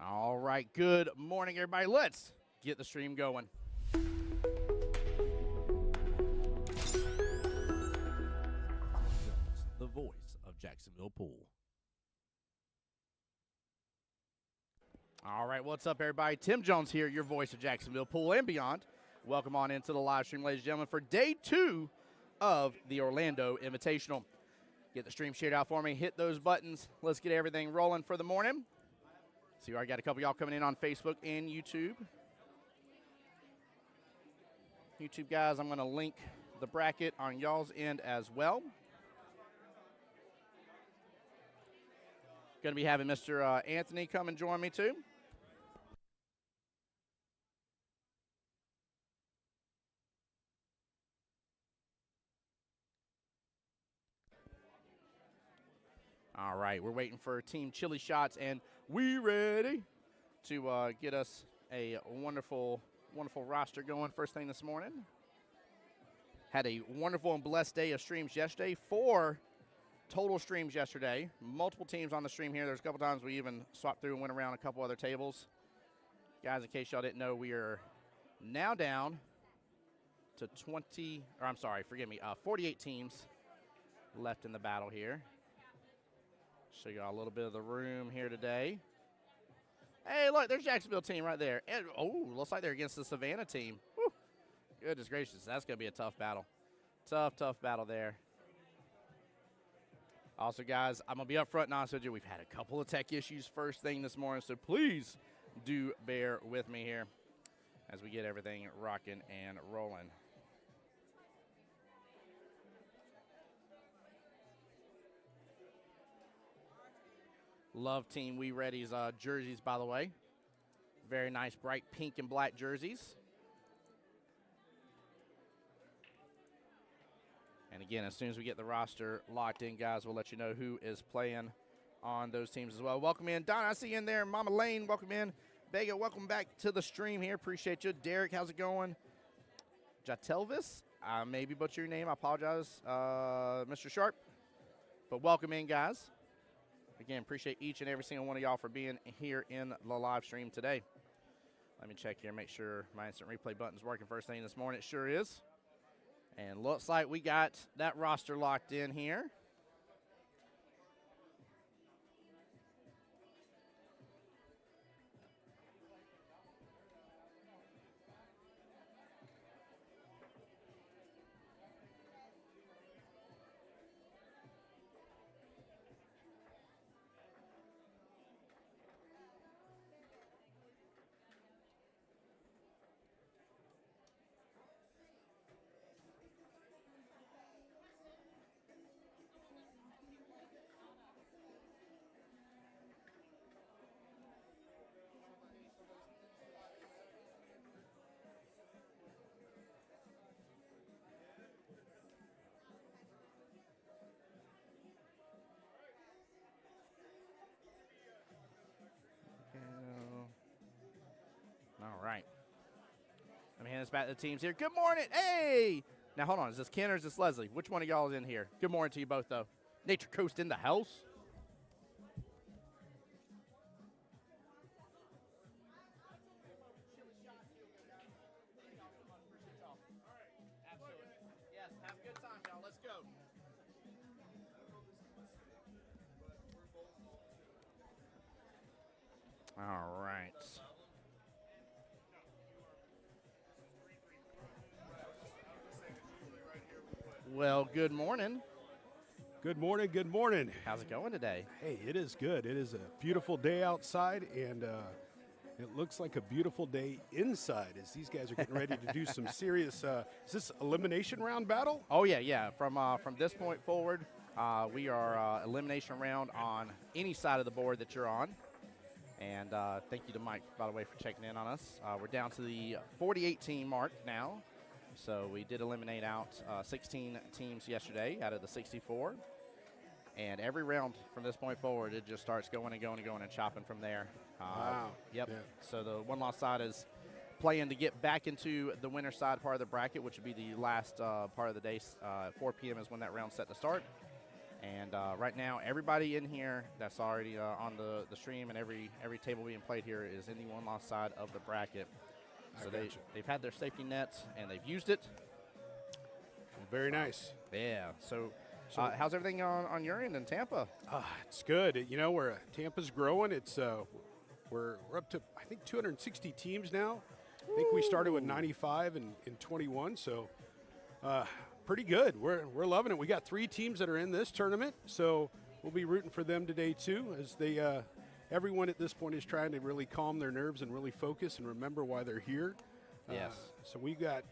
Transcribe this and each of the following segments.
All right, good morning, everybody. Let's get the stream going. The voice of Jacksonville Pool. All right, what's up, everybody? Tim Jones here, your voice of Jacksonville Pool and beyond. Welcome on into the live stream, ladies and gentlemen, for day 2 of the Orlando Invitational. Get the stream shared out for me. Hit those buttons. Let's get everything rolling for the morning. See, I got a couple of y'all coming in on Facebook and YouTube. YouTube guys, I'm going to link the bracket on y'all's end as well. Going to be having Mr. Anthony come and join me too. All right, we're waiting for Team Chili Shots, and we ready to get us a wonderful, wonderful roster going first thing this morning. Had a wonderful and blessed day of streams yesterday. 4 total streams yesterday. Multiple teams on the stream here. There's a couple times we even swapped through and went around a couple other tables. Guys, in case y'all didn't know, we are now down to 48 teams left in the battle here. Show you all a little bit of the room here today. Hey, look, there's Jacksonville team right there. And, looks like they're against the Savannah team. Whew. Goodness gracious, that's going to be a tough battle. Tough battle there. Also, guys, I'm going to be up front and honest with you. We've had a couple of tech issues first thing this morning, so please do bear with me here as we get everything rocking and rolling. Love Team We Ready's jerseys, by the way. Very nice, bright pink and black jerseys. And again, as soon as we get the roster locked in, guys, we'll let you know who is playing on those teams as well. Welcome in. Don, I see you in there. Mama Lane, welcome in. Vega, welcome back to the stream here. Appreciate you. Derek, how's it going? Jatelvis, I maybe butcher your name. I apologize, Mr. Sharp. But welcome in, guys. Again, appreciate each and every single one of y'all for being here in the live stream today. Let me check here, make sure my instant replay button's working first thing this morning. It sure is. And looks like we got that roster locked in here. All right. Let me hand this back to the teams here. Good morning. Hey! Now, hold on. Is this Ken or is this Leslie? Which one of y'all is in here? Good morning to you both, though. Nature Coast in the house. Absolutely. Yes, have a good time, y'all. Let's go. All right. Well, good morning. Good morning, good morning. How's it going today? Hey, it is good. It is a beautiful day outside, and it looks like a beautiful day inside as these guys are getting ready to do some serious, is this elimination round battle? Oh, yeah. From this point forward, we are elimination round on any side of the board that you're on. And thank you to Mike, by the way, for checking in on us. We're down to the 48 team mark now. So we did eliminate out 16 teams yesterday out of the 64. And every round from this point forward, it just starts going and going and going and chopping from there. Wow. Yep. Yeah. So the one-loss side is playing to get back into the winner side part of the bracket, which would be the last part of the day. 4 p.m. is when that round's set to start. And right now, everybody in here that's already on the stream and every table being played here is in the one-loss side of the bracket. So they've had their safety nets, and they've used it. Very nice. Yeah. So how's everything on your end in Tampa? It's good. You know, Tampa's growing. It's we're up to, I think, 260 teams now. I think we started with 95 in 21, so pretty good. We're loving it. We got 3 teams that are in this tournament, so we'll be rooting for them today too, as they everyone at this point is trying to really calm their nerves and really focus and remember why they're here. Yes. So we got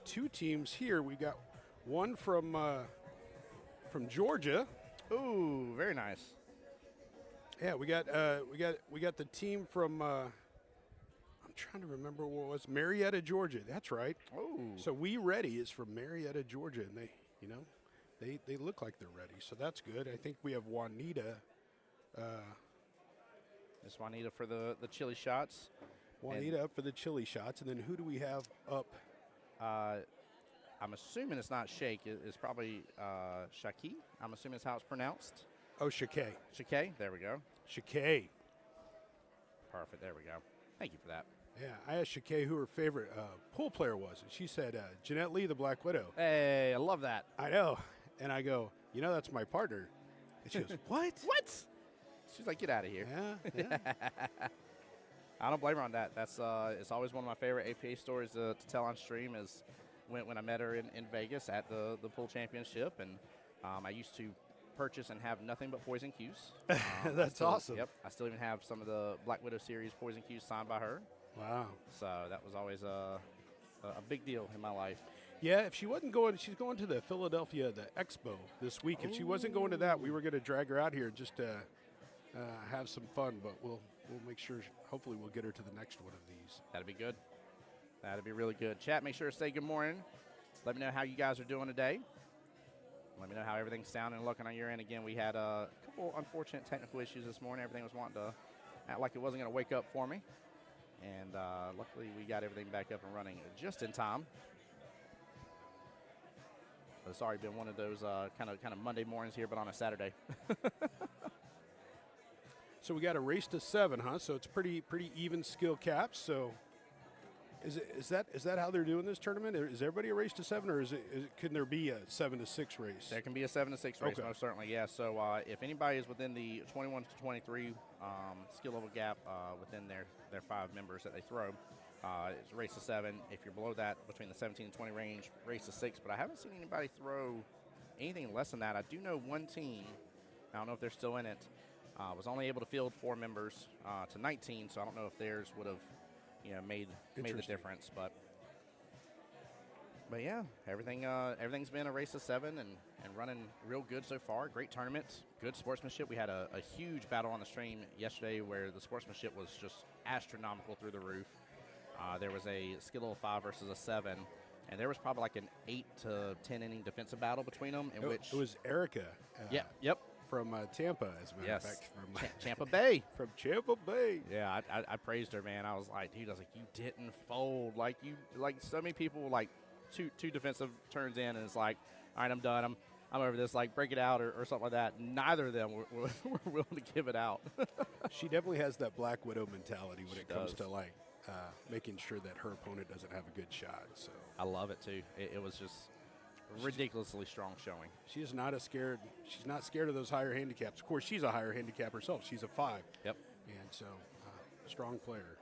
2 teams here. We got one from Georgia. Ooh, very nice. Yeah, we got the team from I'm trying to remember what it was, Marietta, Georgia. That's right. Oh. So We Ready is from Marietta, Georgia, and they look like they're ready. So that's good. I think we have Juanita. It's Juanita for the chili shots. Juanita up for the chili shots, and then who do we have up? I'm assuming it's not Shake. It's probably Shaki. I'm assuming it's how it's pronounced. Oh, Shakay. Shakay. There we go. Shakay. Perfect. There we go. Thank you for that. Yeah, I asked Shakay who her favorite pool player was, and she said Jeanette Lee, the Black Widow. Hey, I love that. I know. And I go, that's my partner. And she goes, what? What? She's like, get out of here. Yeah. I don't blame her on that. That's it's always one of my favorite APA stories to tell on stream is when I met her in Vegas at the pool championship, and I used to purchase and have nothing but poison cues. That's awesome. Yep. I still even have some of the Black Widow series poison cues signed by her. Wow. So that was always a big deal in my life. Yeah, if she wasn't going, she's going to the Philadelphia, the Expo this week. If she wasn't going to that, we were going to drag her out here just to have some fun, but we'll make sure, hopefully we'll get her to the next one of these. That'd be good. That'd be really good. Chat, make sure to say good morning. Let me know how you guys are doing today. Let me know how everything's sounding and looking on your end. Again, we had a couple unfortunate technical issues this morning. Everything was wanting to act like it wasn't going to wake up for me. And luckily, we got everything back up and running just in time. But it's already been one of those kind of Monday mornings here, but on a Saturday. So we got a race to 7, huh? So it's pretty even skill caps. So is that how they're doing this tournament? Is everybody a race to 7, or can there be a 7 to 6 race? There can be a 7 to 6 race, most certainly. Yeah. So if anybody is within the 21 to 23 skill level gap within their 5 members that they throw, it's race to 7. If you're below that, between the 17 and 20 range, race to 6. But I haven't seen anybody throw anything less than that. I do know one team. I don't know if they're still in it. Was only able to field 4 members to 19, so I don't know if theirs would have, made the difference. But yeah, everything's been a race to 7 and running real good so far. Great tournament, good sportsmanship. We had a huge battle on the stream yesterday where the sportsmanship was just astronomical through the roof. There was a skill level 5 versus a 7, and there was probably like an 8 to 10 inning defensive battle between them. In which it was Erica. Yep. From Tampa, as a matter of fact. From Tampa Bay. From Tampa Bay. Yeah, I praised her, man. I was like, dude, you didn't fold. Like so many people, like two defensive turns in, and it's like, all right, I'm done. I'm over this. Like, break it out or something like that. Neither of them were willing to give it out. She definitely has that Black Widow mentality when it comes to making sure that her opponent doesn't have a good shot. So I love it too. It was just ridiculously strong showing. She is not scared. She's not scared of those higher handicaps. Of course, she's a higher handicap herself. She's a 5. Yep. And so, strong player.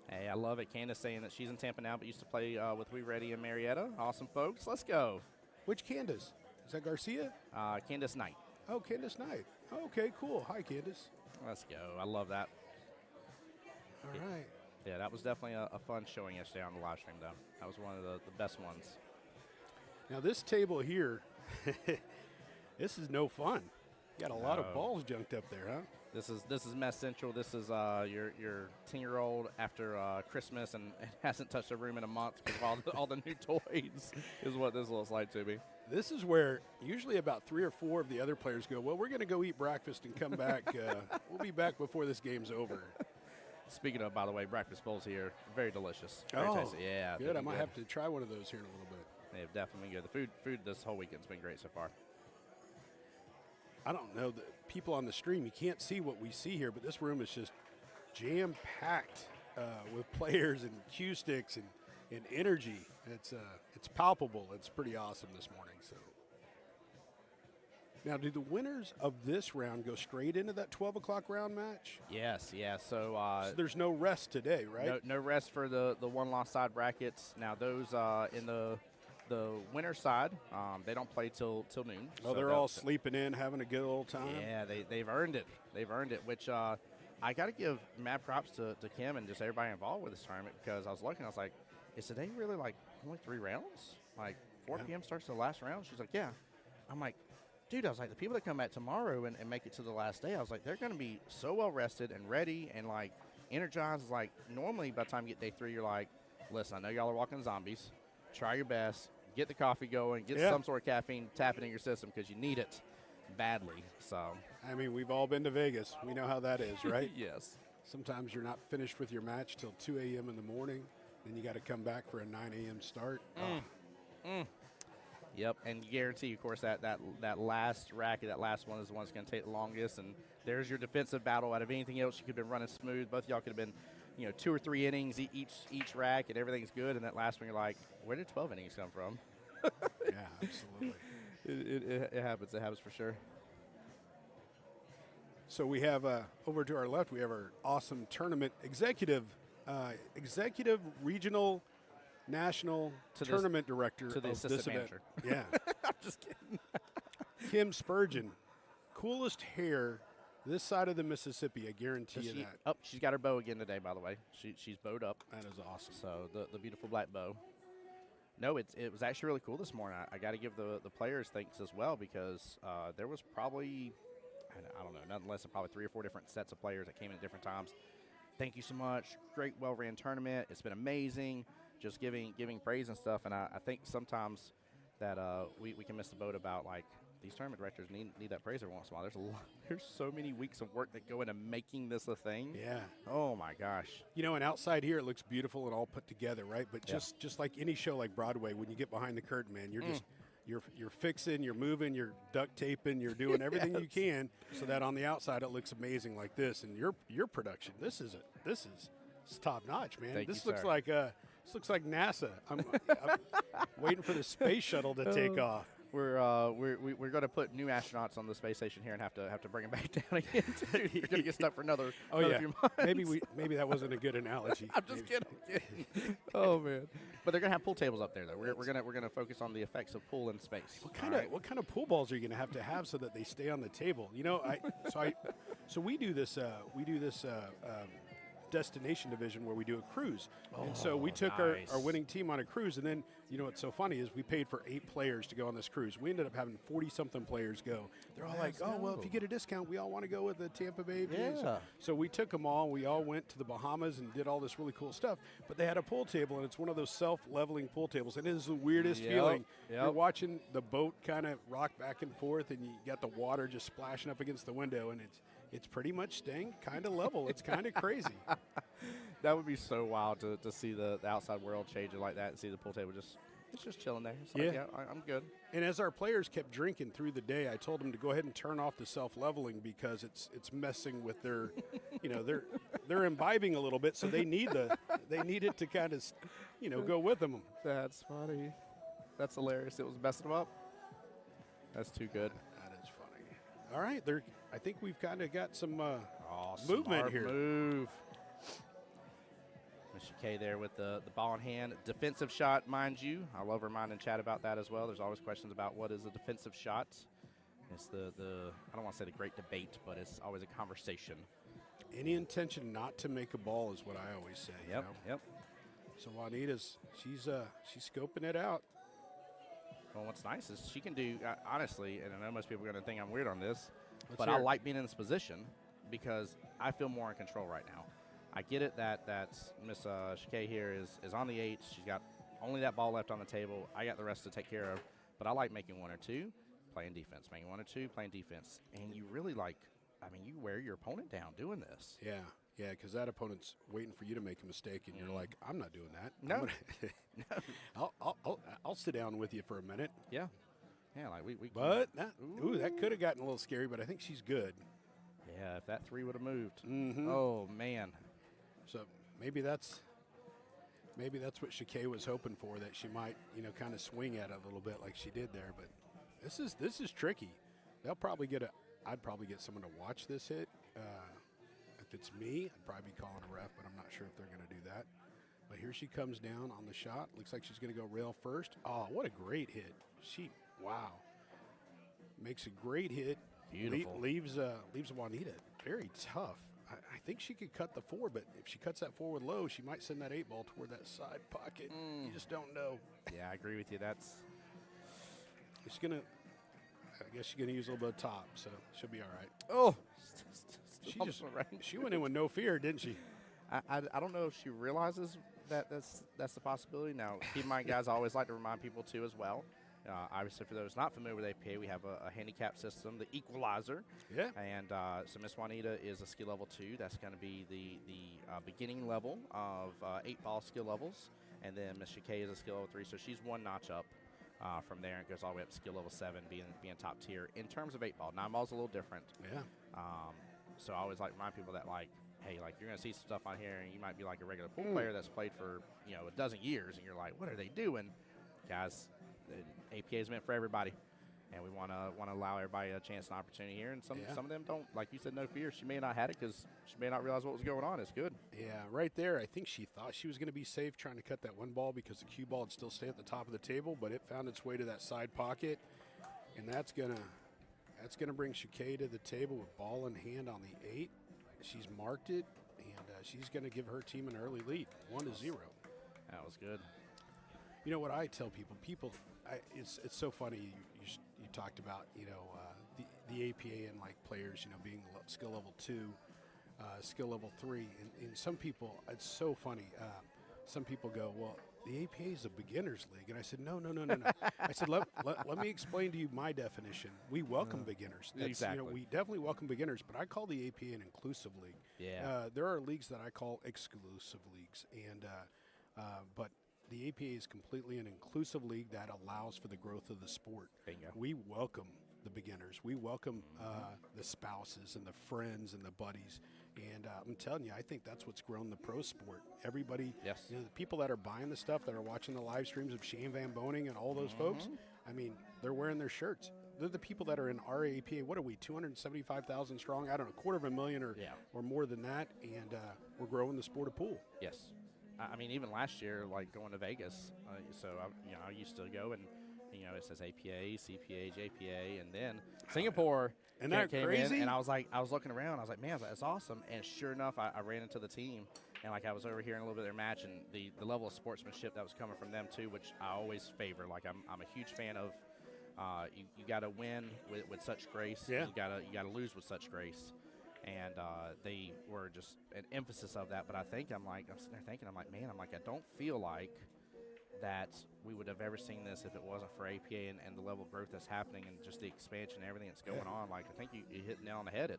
Hey, I love it. Candace saying that she's in Tampa now, but used to play with We Ready in Marietta. Awesome, folks. Let's go. Which Candace? Is that Garcia? Candace Knight. Oh, Candace Knight. Oh, okay, cool. Hi, Candace. Let's go. I love that. All right. Yeah, that was definitely a fun showing yesterday on the live stream, though. That was one of the best ones. Now, this table here, this is no fun. You got a lot of balls junked up there, huh? This is mess central. This is your 10-year-old after Christmas and hasn't touched a room in a month because of all the new toys is what this looks like to me. This is where usually about 3 or 4 of the other players go, well, we're going to go eat breakfast and come back. We'll be back before this game's over. Speaking of, by the way, breakfast bowls here, very delicious. Very tasty. Yeah. Good. I might have to try one of those here in a little bit. They've definitely been good. The food this whole weekend's been great so far. I don't know, the people on the stream, you can't see what we see here, but this room is just jam-packed with players and cue sticks and energy. It's palpable. It's pretty awesome this morning. So now, do the winners of this round go straight into that 12 o'clock round match? Yes, yeah. So there's no rest today, right? No rest for the one-loss side brackets. Now those in the winner side, they don't play till noon. Oh, so they're all sleeping in, having a good old time. Yeah, they've earned it. They've earned it. Which I got to give mad props to Kim and just everybody involved with this tournament, because I was looking, I was like, is today really like only 3 rounds? Like 4 p.m. starts the last round? She's like, yeah. I'm like, dude, I was like, the people that come back tomorrow and make it to the last day, I was like, they're going to be so well rested and ready and like energized. Like normally by the time you get day 3, you're like, listen, I know y'all are walking zombies. Try your best. Get the coffee going. Get some sort of caffeine tapping in your system, because you need it badly. So, I mean, we've all been to Vegas. We know how that is, right? Yes. Sometimes you're not finished with your match till 2 a.m. in the morning. Then you got to come back for a 9 a.m. start. Yep, and guarantee, of course, that last racket, that last one is the one that's going to take the longest. And there's your defensive battle. Out of anything else, you could have been running smooth. Both of y'all could have been, 2 or 3 innings each rack, and everything's good. And that last one, you're like, where did 12 innings come from? Yeah, absolutely. It happens. It happens for sure. So we have over to our left, we have our awesome tournament executive regional national tournament director to the of assistant this event. manager. Yeah. I'm just kidding. Kim Spurgeon, coolest hair this side of the Mississippi, I guarantee you that. Oh, she's got her bow again today, by the way. She's bowed up. That is awesome. So the beautiful black bow. No, it was actually really cool this morning. I got to give the players thanks as well, because there was probably, I don't know, nothing less than probably 3 or 4 different sets of players that came in at different times. Thank you so much. Great, well-ran tournament. It's been amazing. Just giving praise and stuff. And I think sometimes that we can miss the boat about, like, these tournament directors need that praise every once in a while. There's so many weeks of work that go into making this a thing. Yeah. Oh my gosh. And outside here it looks beautiful and all put together, right? But just like any show like Broadway, when you get behind the curtain, man, you're just you're fixing, you're moving, you're duct taping, you're doing everything you can so that on the outside it looks amazing like this. And your production, this is top notch, man. Thank this you, looks sir. like this looks like NASA. I'm waiting for the space shuttle to take off. We're going to put new astronauts on the space station here and have to bring them back down again too. You're going to get stuck for another few months. Maybe that wasn't a good analogy. I'm just kidding. Oh man! But they're going to have pool tables up there though. We're going to focus on the effects of pool in space. What kind of pool balls are you going to have so that they stay on the table? So we do this destination division where we do a cruise. And so we took our winning team on a cruise, and then what's so funny is we paid for 8 players to go on this cruise. We ended up having 40-something players go. They're all like, well, if you get a discount, we all want to go with the Tampa Bay. Yeah. So we took them all. We all went to the Bahamas and did all this really cool stuff. But they had a pool table, and it's one of those self-leveling pool tables. And it is the weirdest feeling. Yep. You're watching the boat kind of rock back and forth, and you got the water just splashing up against the window, and it's pretty much staying kind of level. It's kind of crazy. That would be so wild to see the outside world changing like that and see the pool table just chilling there. It's like, I'm good. And as our players kept drinking through the day, I told them to go ahead and turn off the self-leveling because it's messing with their, they're imbibing a little bit, so they need it to kind of, go with them. That's funny. That's hilarious. It was messing them up. That's too good. That is funny. All right, I think we've kind of got some Smart movement here. Move. Mr. K there with the ball in hand. Defensive shot, mind you. I love reminding Chad about that as well. There's always questions about what is a defensive shot. It's the I don't want to say the great debate, but it's always a conversation. Any intention not to make a ball is what I always say. Yep. So Juanita's she's scoping it out. Well, what's nice is she can do, honestly, and I know most people are going to think I'm weird on this, Let's hear I it. like being in this position because I feel more in control right now. I get it that Miss Shakay here is on the 8. She's got only that ball left on the table. I got the rest to take care of. But I like making 1 or 2, playing defense. Making 1 or 2, playing defense. And you really you wear your opponent down doing this. Yeah, because that opponent's waiting for you to make a mistake, and you're like, I'm not doing that. No. I'll sit down with you for a minute. Yeah. Yeah, like we But that could have gotten a little scary, but I think she's good. Yeah, if that 3 would have moved. Mm-hmm. Oh, man. So maybe that's what Shakay was hoping for, that she might, kind of swing at it a little bit like she did there. But this is tricky. I'd probably get someone to watch this hit. If it's me, I'd probably be calling a ref, but I'm not sure if they're going to do that. But here she comes down on the shot. Looks like she's going to go rail first. Oh, what a great hit. Wow. Makes a great hit. Beautiful. Leaves Juanita very tough. I think she could cut the 4, but if she cuts that 4 with low, she might send that 8 ball toward that side pocket. You just don't know. Yeah, I agree with you. I guess she's going to use a little bit of top, so she'll be all right. Oh, she went in with no fear, didn't she? I don't know if she realizes that's the possibility. Now, keep in mind, guys, I always like to remind people, too, as well. Obviously, for those not familiar with APA, we have a handicap system, the equalizer. Yeah. And so Miss Juanita is a skill level 2. That's going to be the beginning level of 8-ball skill levels. And then Miss Shakay is a skill level 3, so she's 1 notch up from there. It goes all the way up to skill level 7, being top tier. In terms of 8-ball, 9-ball is a little different. Yeah. So I always like to remind people that, like, hey, like, you're going to see some stuff on here, and you might be like a regular pool player that's played for, a dozen years, and you're like, what are they doing? Guys, the APA is meant for everybody, and we want to allow everybody a chance and opportunity here. And some of them don't, like you said, no fear. She may not have it because she may not realize what was going on. It's good. Yeah, right there. I think she thought she was going to be safe trying to cut that 1 ball because the cue ball would still stay at the top of the table, but it found its way to that side pocket, and that's gonna bring Shakay to the table with ball in hand on the 8. She's marked it, and she's going to give her team an early lead, 1-0. That was good. You know what I tell people, it's so funny. You talked about the APA and like players being skill level 2, skill level 3, and some people, it's so funny. Some people go, well, the APA is a beginner's league, and I said no. I said let me explain to you my definition. We welcome beginners. Exactly. We definitely welcome beginners, but I call the APA an inclusive league. Yeah. There are leagues that I call exclusive leagues, and but the APA is completely an inclusive league that allows for the growth of the sport. Bingo. We welcome the beginners. We welcome the spouses and the friends and the buddies. And I'm telling you, I think that's what's grown the pro sport. Everybody, yes. The people that are buying the stuff, that are watching the live streams of Shane Van Boning and all those folks, I mean, they're wearing their shirts. They're the people that are in our APA. What are we, 275,000 strong? I don't know, 250,000 or more than that. And we're growing the sport of pool. Yes. I mean, even last year, like going to Vegas, so I used to go and it says APA, CPA, JPA, and then Singapore Isn't that came crazy? in, and I was looking around, I was like, man, that's awesome. And sure enough, I ran into the team, and like I was overhearing a little bit of their match, and the level of sportsmanship that was coming from them too, which I always favor. Like I'm a huge fan of. You got to win with such grace. Yeah. You got to lose with such grace. And they were just an emphasis of that. But I'm sitting there thinking, I don't feel like that we would have ever seen this if it wasn't for APA and the level of growth that's happening and just the expansion and everything that's going on. Like, I think you hit the nail on the head.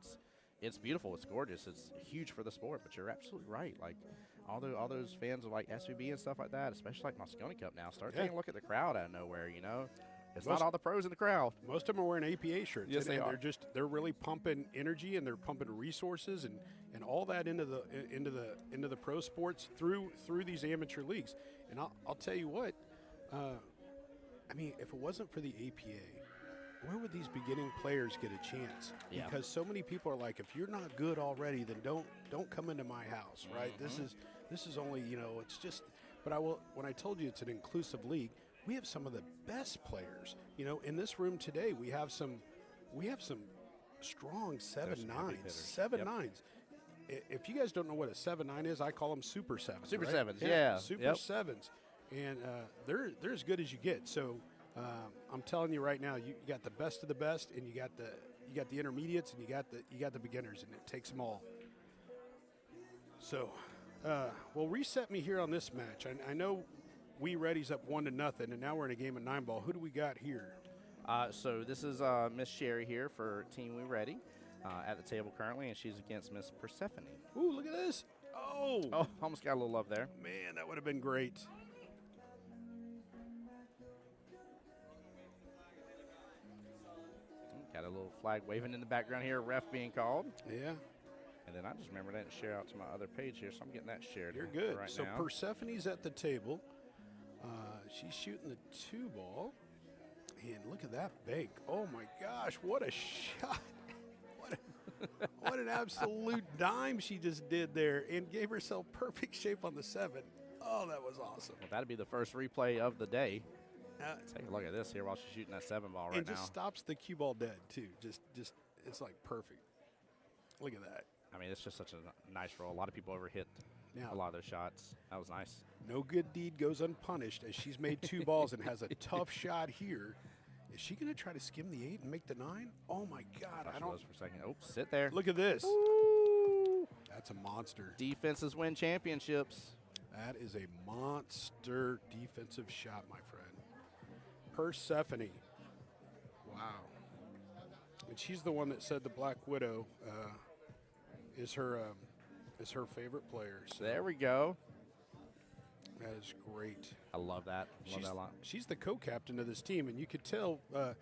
It's beautiful. It's gorgeous. It's huge for the sport. But you're absolutely right. Like, all those fans of, like, SVB and stuff like that, especially like Moscone Cup now, start taking a look at the crowd out of nowhere, It's not all the pros in the crowd. Most of them are wearing APA shirts. Yes, they are. They're really pumping energy, and they're pumping resources and all that into the pro sports through these amateur leagues. And I'll tell you what, I mean, if it wasn't for the APA, where would these beginning players get a chance? Yeah. Because so many people are like, if you're not good already, then don't come into my house, right? This is only it's just. But when I told you it's an inclusive league. We have some of the best players. In this room today, we have some strong 7-9s. If you guys don't know what a 7-9 is, I call them super sevens. Super right? sevens, yeah. Super sevens, and they're as good as you get. So I'm telling you right now, you got the best of the best, and you got the intermediates, and you got the beginners, and it takes them all. So, well, reset me here on this match. I know. We Ready's up 1-0, and now we're in a game of 9-ball. Who do we got here? So this is Miss Sherry here for Team We Ready at the table currently, and she's against Miss Persephone. Ooh, look at this. Oh, almost got a little love there. Man, that would have been great. Got a little flag waving in the background here, ref being called. Yeah. And then I just remembered I didn't share out to my other page here, so I'm getting that shared. You're good. Right so now. Persephone's at the table. She's shooting the 2-ball. And look at that bake. Oh, my gosh, what a shot. What an absolute dime she just did there and gave herself perfect shape on the 7. Oh, that was awesome. Well, that'd be the first replay of the day. Take a look at this here while she's shooting that 7-ball right and now. just stops the cue ball dead, too. Just it's like perfect. Look at that. I mean, it's just such a nice roll. A lot of people overhit a lot of those shots. That was nice. No good deed goes unpunished, as she's made 2 balls and has a tough shot here. Is she going to try to skim the 8 and make the 9? Oh, my God. I don't. For a second. Oh, sit there. Look at this. Ooh. That's a monster. Defenses win championships. That is a monster defensive shot, my friend. Persephone. Wow. And she's the one that said the Black Widow is her favorite player. So There we go. that is great. I love that. Love that a lot. She's the co-captain of this team, and you could tell, the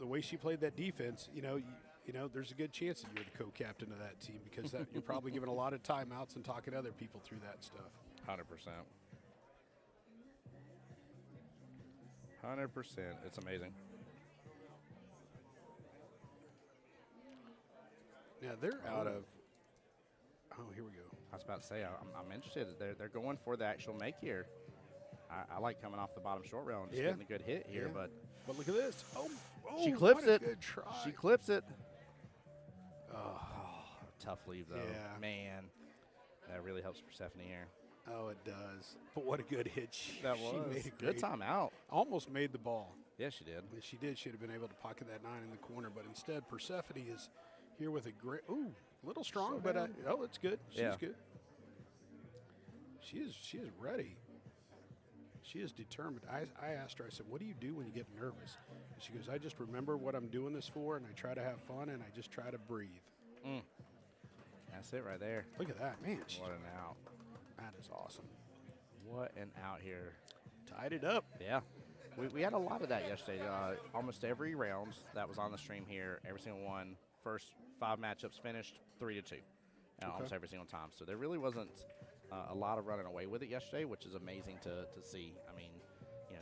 way she played that defense. You know, there's a good chance that you're the co-captain of that team because you're probably giving a lot of timeouts and talking to other people through that stuff. 100%. 100%. It's amazing. Now they're out of. Oh, here we go. I was about to say, I'm interested. They're going for the actual make here. I like coming off the bottom short rail and just getting a good hit here, but look at this. Oh, she clips what a it. Good try. She clips it. Oh, Tough leave, though. Yeah. Man, that really helps Persephone here. oh, it does. But what a good hit. She made a Good great, timeout. Almost made the ball. Yes, she did. If she did, she'd have been able to pocket that 9 in the corner. But instead, Persephone is here with a great. Ooh, a little strong, but it's good. She's good. She is ready. She is determined. I asked her, I said, what do you do when you get nervous? And she goes, I just remember what I'm doing this for, and I try to have fun, and I just try to breathe. That's it right there. Look at that, man. What an out. That is awesome. What an out here. Tied it up. Yeah. We had a lot of that yesterday. Almost every round that was on the stream here, every single one, first 5 matchups finished 3-2. Almost every single time. So there really wasn't a lot of running away with it yesterday, which is amazing to see. I mean,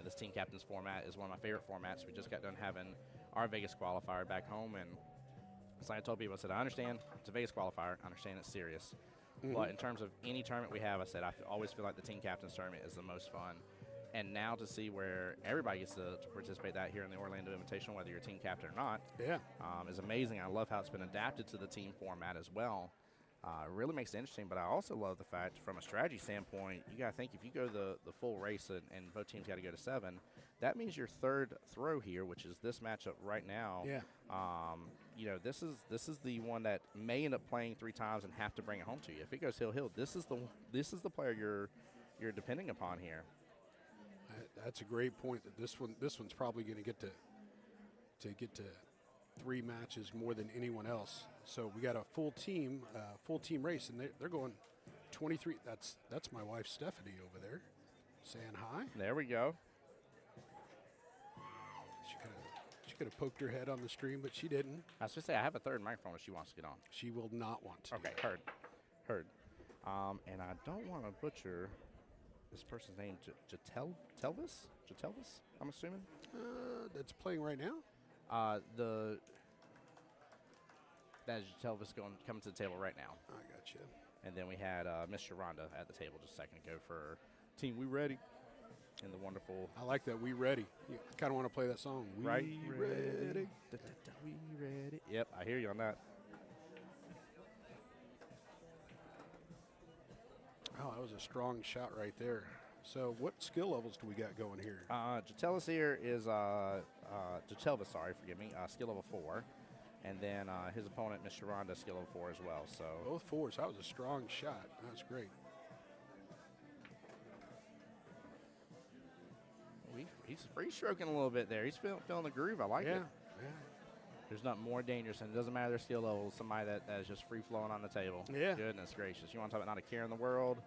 this team captain's format is one of my favorite formats. We just got done having our Vegas qualifier back home, and so I told people, I said, I understand it's a Vegas qualifier. I understand it's serious. But in terms of any tournament we have, I said, always feel like the team captain's tournament is the most fun. And now to see where everybody gets to participate that here in the Orlando Invitational, whether you're a team captain or not, is amazing. I love how it's been adapted to the team format as well. It really makes it interesting, but I also love the fact from a strategy standpoint, you got to think if you go the full race and both teams got to go to 7, that means your third throw here, which is this matchup right now. This is the one that may end up playing 3 times and have to bring it home to you. If it goes hill, this is the player you're depending upon here. That's a great point. That this one's probably going to get to 3 matches more than anyone else. So we got a full team race, and they're going 23. That's my wife Stephanie over there, saying hi. There we go. She could have poked her head on the stream, but she didn't. I was going to say I have a third microphone if she wants to get on. She will not want to. Okay, heard. And I don't want to butcher this person's name, Jatelvis, I'm assuming. That's playing right now. That is Jatelvis coming to the table right now. I got you. And then we had Miss Sharonda at the table just a second ago for Team We Ready. And the wonderful. I like that. We ready. I kind of want to play that song. We right? ready. We ready. Yep, I hear you on that. Oh, that was a strong shot right there. So what skill levels do we got going here? Jatelvis here is Jatelvis, forgive me, skill level 4. And then his opponent, Miss Sharonda, skill level 4 as well. So both 4s. That was a strong shot. That's great. He's free stroking a little bit there. He's feeling the groove. I like it. Yeah. There's nothing more dangerous, and it doesn't matter their skill level. Somebody that is just free flowing on the table. Yeah. Goodness gracious. You want to talk about not a care in the world?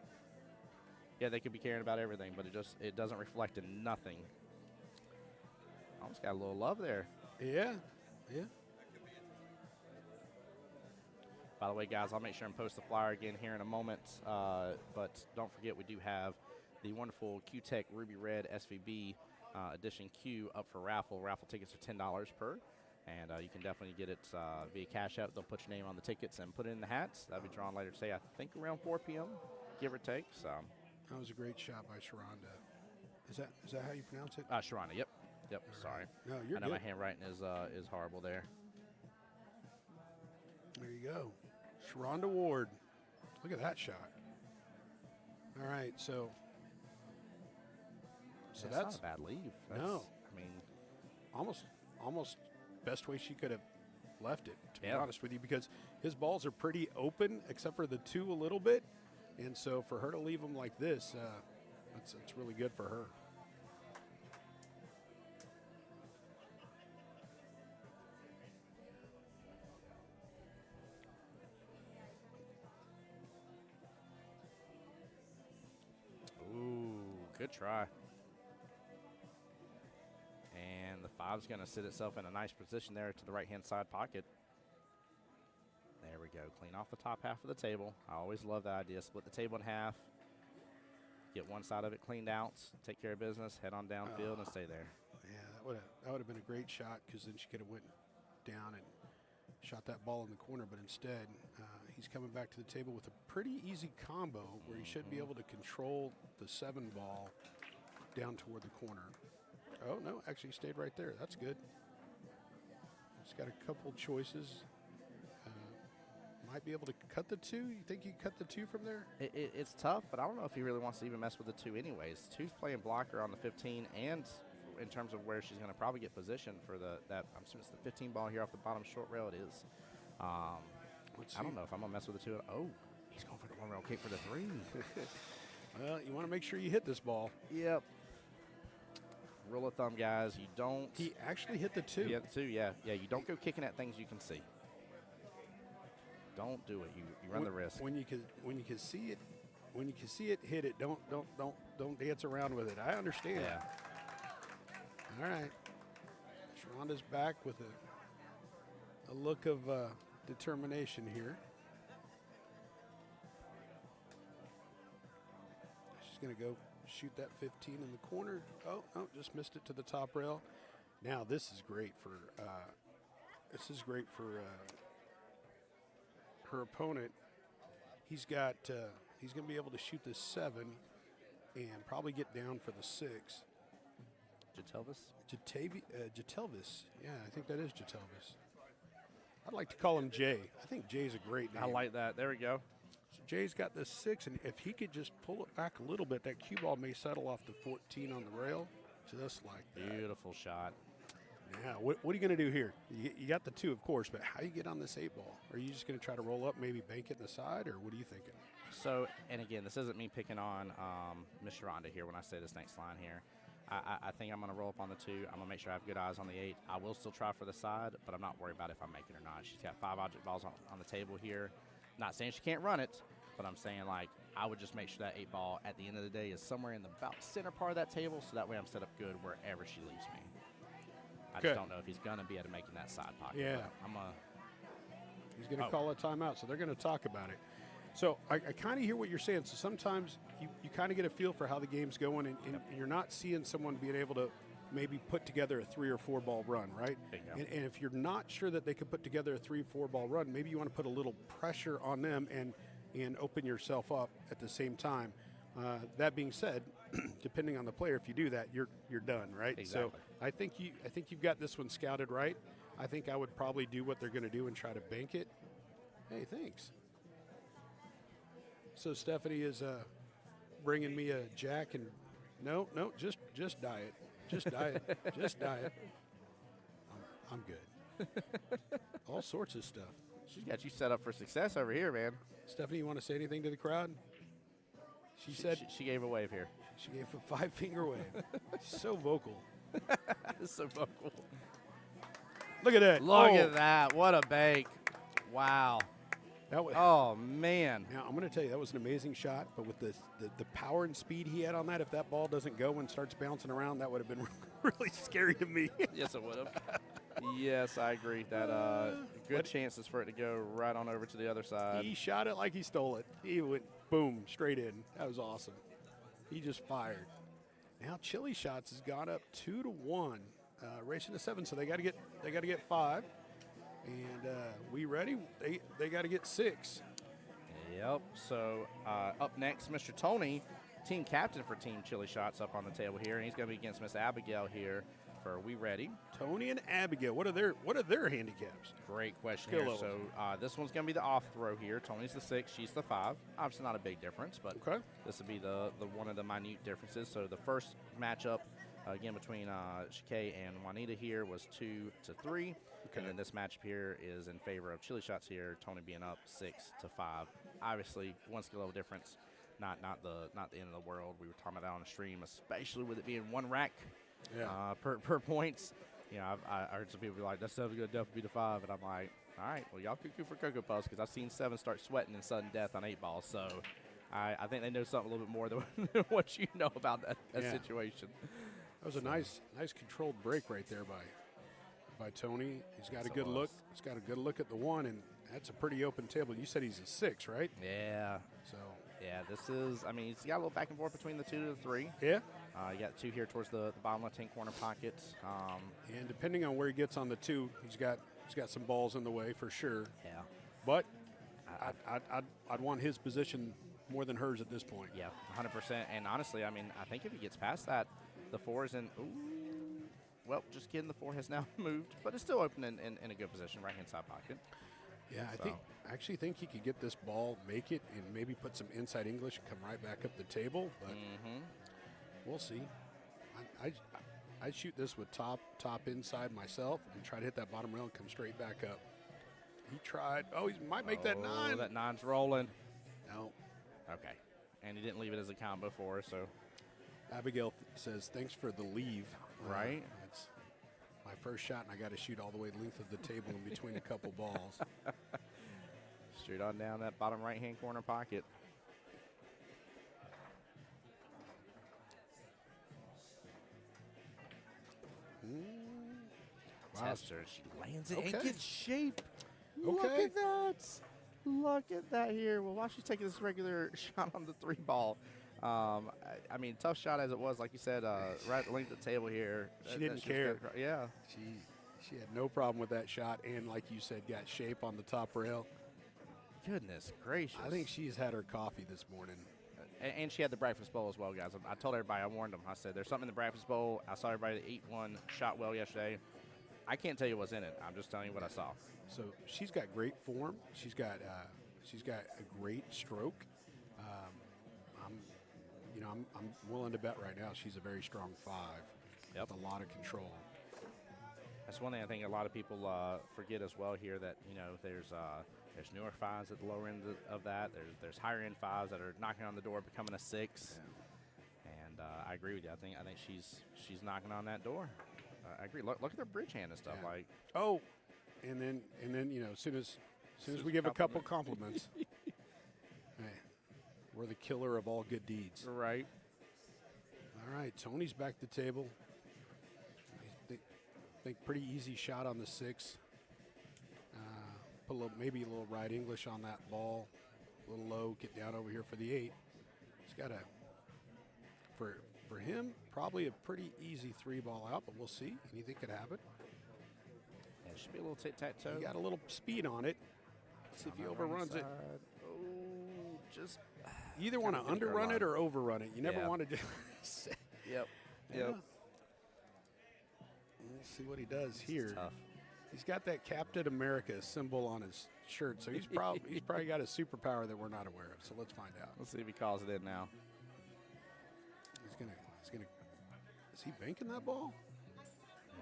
Yeah, they could be caring about everything, but it doesn't reflect in nothing. Almost got a little love there. Yeah. Yeah. By the way, guys, I'll make sure and post the flyer again here in a moment. But don't forget, we do have the wonderful Q-Tech Ruby Red SVB Edition Q up for raffle. Raffle tickets are $10 per. And you can definitely get it via Cash App. They'll put your name on the tickets and put it in the hats. That'll be drawn later today, I think around 4 p.m., give or take. So That was a great shot by Sharonda. Is that how you pronounce it? Sharonda, yep. Yep, All sorry. right. No, you're I know good. my handwriting is horrible there. There you go. Sharonda Ward. Look at that shot. All right, so That's that's not a bad leave. No. I mean, almost best way she could have left it, to be Yeah. honest with you, because his balls are pretty open except for the two a little bit. And so for her to leave them like this, it's really good for her. ooh, good try. And the 5's going to sit itself in a nice position there to the right-hand side pocket. There we go. Clean off the top half of the table. I always love that idea. Split the table in half. Get one side of it cleaned out. Take care of business. Head on downfield and stay there. Yeah, that would have been a great shot, because then she could have went down and shot that ball in the corner. But instead, he's coming back to the table with a pretty easy combo where he should be able to control the 7 ball down toward the corner. Oh, no, actually stayed right there. That's good. He's got a couple choices. Might be able to cut the 2. You think you cut the 2 from there? It's tough, but I don't know if he really wants to even mess with the 2 anyways. 2's playing blocker on the 15, and in terms of where she's going to probably get positioned for I'm assuming it's the 15 ball here off the bottom short rail. It is. I don't know if I'm going to mess with the 2. Oh, he's going for the 1 rail kick for the 3. Well, you want to make sure you hit this ball. Yep. Rule of thumb, guys, you don't. He actually hit the 2. Yeah, the 2, yeah. Yeah, you don't go kicking at things you can see. Don't do it. You run the risk. When you can see it, hit it. Don't dance around with it. I understand. Yeah. All right. Sharonda's back with a look of determination here. She's going to go shoot that 15 in the corner. Oh, just missed it to the top rail. Now this is great for her opponent. He's going to be able to shoot the 7 and probably get down for the 6. Jatelvis. Yeah, I think that is Jatelvis. I'd like to call him Jay. I think Jay's a great name. I like that. There we go. So Jay's got the 6, and if he could just pull it back a little bit, that cue ball may settle off the 14 on the rail, just like that. Beautiful shot. Now, what are you going to do here? You got the 2, of course, but how do you get on this 8 ball? Are you just going to try to roll up, maybe bank it in the side, or what are you thinking? So, and again, this isn't me picking on Miss Sharonda here when I say this next line here. I think I'm going to roll up on the 2. I'm going to make sure I have good eyes on the 8. I will still try for the side, but I'm not worried about if I make it or not. She's got 5 object balls on the table here. Not saying she can't run it, but I'm saying, like, I would just make sure that 8 ball at the end of the day is somewhere in the about center part of that table, so that way I'm set up good wherever she leaves me. I just don't know if he's going to be able to make in that side pocket. Yeah. He's going to call a timeout, so they're going to talk about it. So I kind of hear what you're saying. So sometimes you kind of get a feel for how the game's going, and you're not seeing someone being able to maybe put together a 3 or 4 ball run, right? And if you're not sure that they could put together a 3-4 ball run, maybe you want to put a little pressure on them and open yourself up at the same time. That being said, depending on the player, if you do that, you're done, right? Exactly. So I think you've got this one scouted right. I think I would probably do what they're going to do and try to bank it. Hey, thanks. So Stephanie is bringing me a jack, and no, just diet, just diet, just diet. I'm good. All sorts of stuff. She's got you set up for success over here, man. Stephanie, you want to say anything to the crowd? She said she gave a wave here. She gave a 5-finger wave. So vocal. So vocal. Look at that. Look at that. What a bank. Wow. That was, oh, man. Now, I'm going to tell you, that was an amazing shot, but with the power and speed he had on that, if that ball doesn't go and starts bouncing around, that would have been really scary to me. Yes, it would have. Yes, I agree. That good chances for it to go right on over to the other side. He shot it like he stole it. He went boom straight in. That was awesome. He just fired. Now Chili Shots has gone up 2-1, racing to 7. So they got to get 5. And we ready? They got to get 6. Yep. So up next, Mr. Tony, team captain for Team Chili Shots, up on the table here, and he's going to be against Miss Abigail here. Are we ready? Tony and Abigail, what are their handicaps? Great question Skill here. levels. So this one's going to be the off throw here. Tony's the 6, she's the 5. Obviously not a big difference, but Okay. this will be the one of the minute differences. So the first matchup, again, between Shakay and Juanita here was 2-3. Okay. And then this matchup here is in favor of Chili Shots here, Tony being up 6-5. Obviously, one skill level difference, not the end of the world. We were talking about that on the stream, especially with it being one rack. Yeah. Per points. You know, I heard some people be like, that 7's going to definitely be the 5. And I'm like, all right, well, y'all cuckoo for Cocoa Puffs, because I've seen 7 start sweating in sudden death on 8 ball. So I think they know something a little bit more than what you know about that Yeah. situation. That was a nice controlled break right there by Tony. He's got a good look. He's got a good look at the 1, and that's a pretty open table. You said he's a 6, right? Yeah. So. Yeah, this is, I mean, he's got a little back and forth between the 2 to the 3. Yeah. You got 2 here towards the bottom left-hand corner pocket. And depending on where he gets on the 2, he's got some balls in the way for sure. Yeah. But I'd want his position more than hers at this point. Yeah, 100%. And honestly, I mean, I think if he gets past that, the 4 is in. Ooh, well, just kidding. The 4 has now moved, but it's still open in a good position, right-hand side pocket. Yeah, I actually think he could get this ball, make it, and maybe put some inside English and come right back up the table. But we'll see. I'd shoot this with top inside myself and try to hit that bottom rail and come straight back up. He tried. Oh, he might make that 9. That 9's rolling. No. Okay. And he didn't leave it as a combo for her, so. Abigail says, thanks for the leave. Right. It's my first shot, and I got to shoot all the way the length of the table in between a couple balls. Straight on down that bottom right-hand corner pocket. Wow. Tester. She lands it Okay. and gets shape. Okay. Look at that. Look at that here. Well, while she's taking this regular shot on the 3 ball, I mean, tough shot as it was, like you said, right at the length of the table here. She didn't care. Yeah. She had no problem with that shot, and like you said, got shape on the top rail. Goodness gracious. I think she's had her coffee this morning. And she had the breakfast bowl as well, guys. I told everybody, I warned them. I said, there's something in the breakfast bowl. I saw everybody eat one, shot well yesterday. I can't tell you what's in it. I'm just telling you what I saw. So she's got great form. She's got a great stroke. I'm willing to bet right now she's a very strong 5. Yep. With a lot of control. That's one thing I think a lot of people forget as well here, that, you know, there's newer 5s at the lower end of that. There's higher end 5s that are knocking on the door, becoming a 6. Yeah. And I agree with you. I think she's knocking on that door. I agree. Look at her bridge hand and stuff. Yeah. Like, oh, and then you know, as soon as we give a couple compliments, hey, we're the killer of all good deeds. right. All right, Tony's back to table. I think pretty easy shot on the 6. Put maybe a little right English on that ball, a little low. Get down over here for the 8. He's got for him probably a pretty easy 3 ball out, but we'll see. Anything could happen. Yeah, it should be a little tit-tat-toe. He got a little speed on it. See if he overruns it. Oh, just. You either want to underrun it or overrun it. You never want to just. Yep. Yeah. Yep. Let's see what he does here. Tough. He's got that Captain America symbol on his shirt, so he's probably got a superpower that we're not aware of. So let's find out. Let's see if he calls it in now. He's gonna. Is he banking that ball?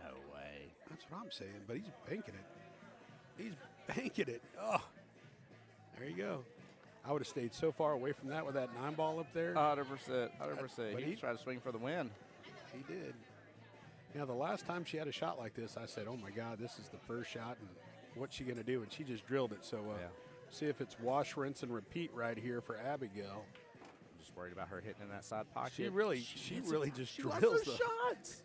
No way. That's what I'm saying. But he's banking it. He's banking it. Oh, there you go. I would have stayed so far away from that with that 9 ball up there. 100%. 100%. But He tried to swing for the win. He did. Now, the last time she had a shot like this, I said, oh, my God, this is the first shot, and what's she going to do? And she just drilled it. So see if it's wash, rinse, and repeat right here for Abigail. I'm just worried about her hitting in that side pocket. She really just drills those the shots.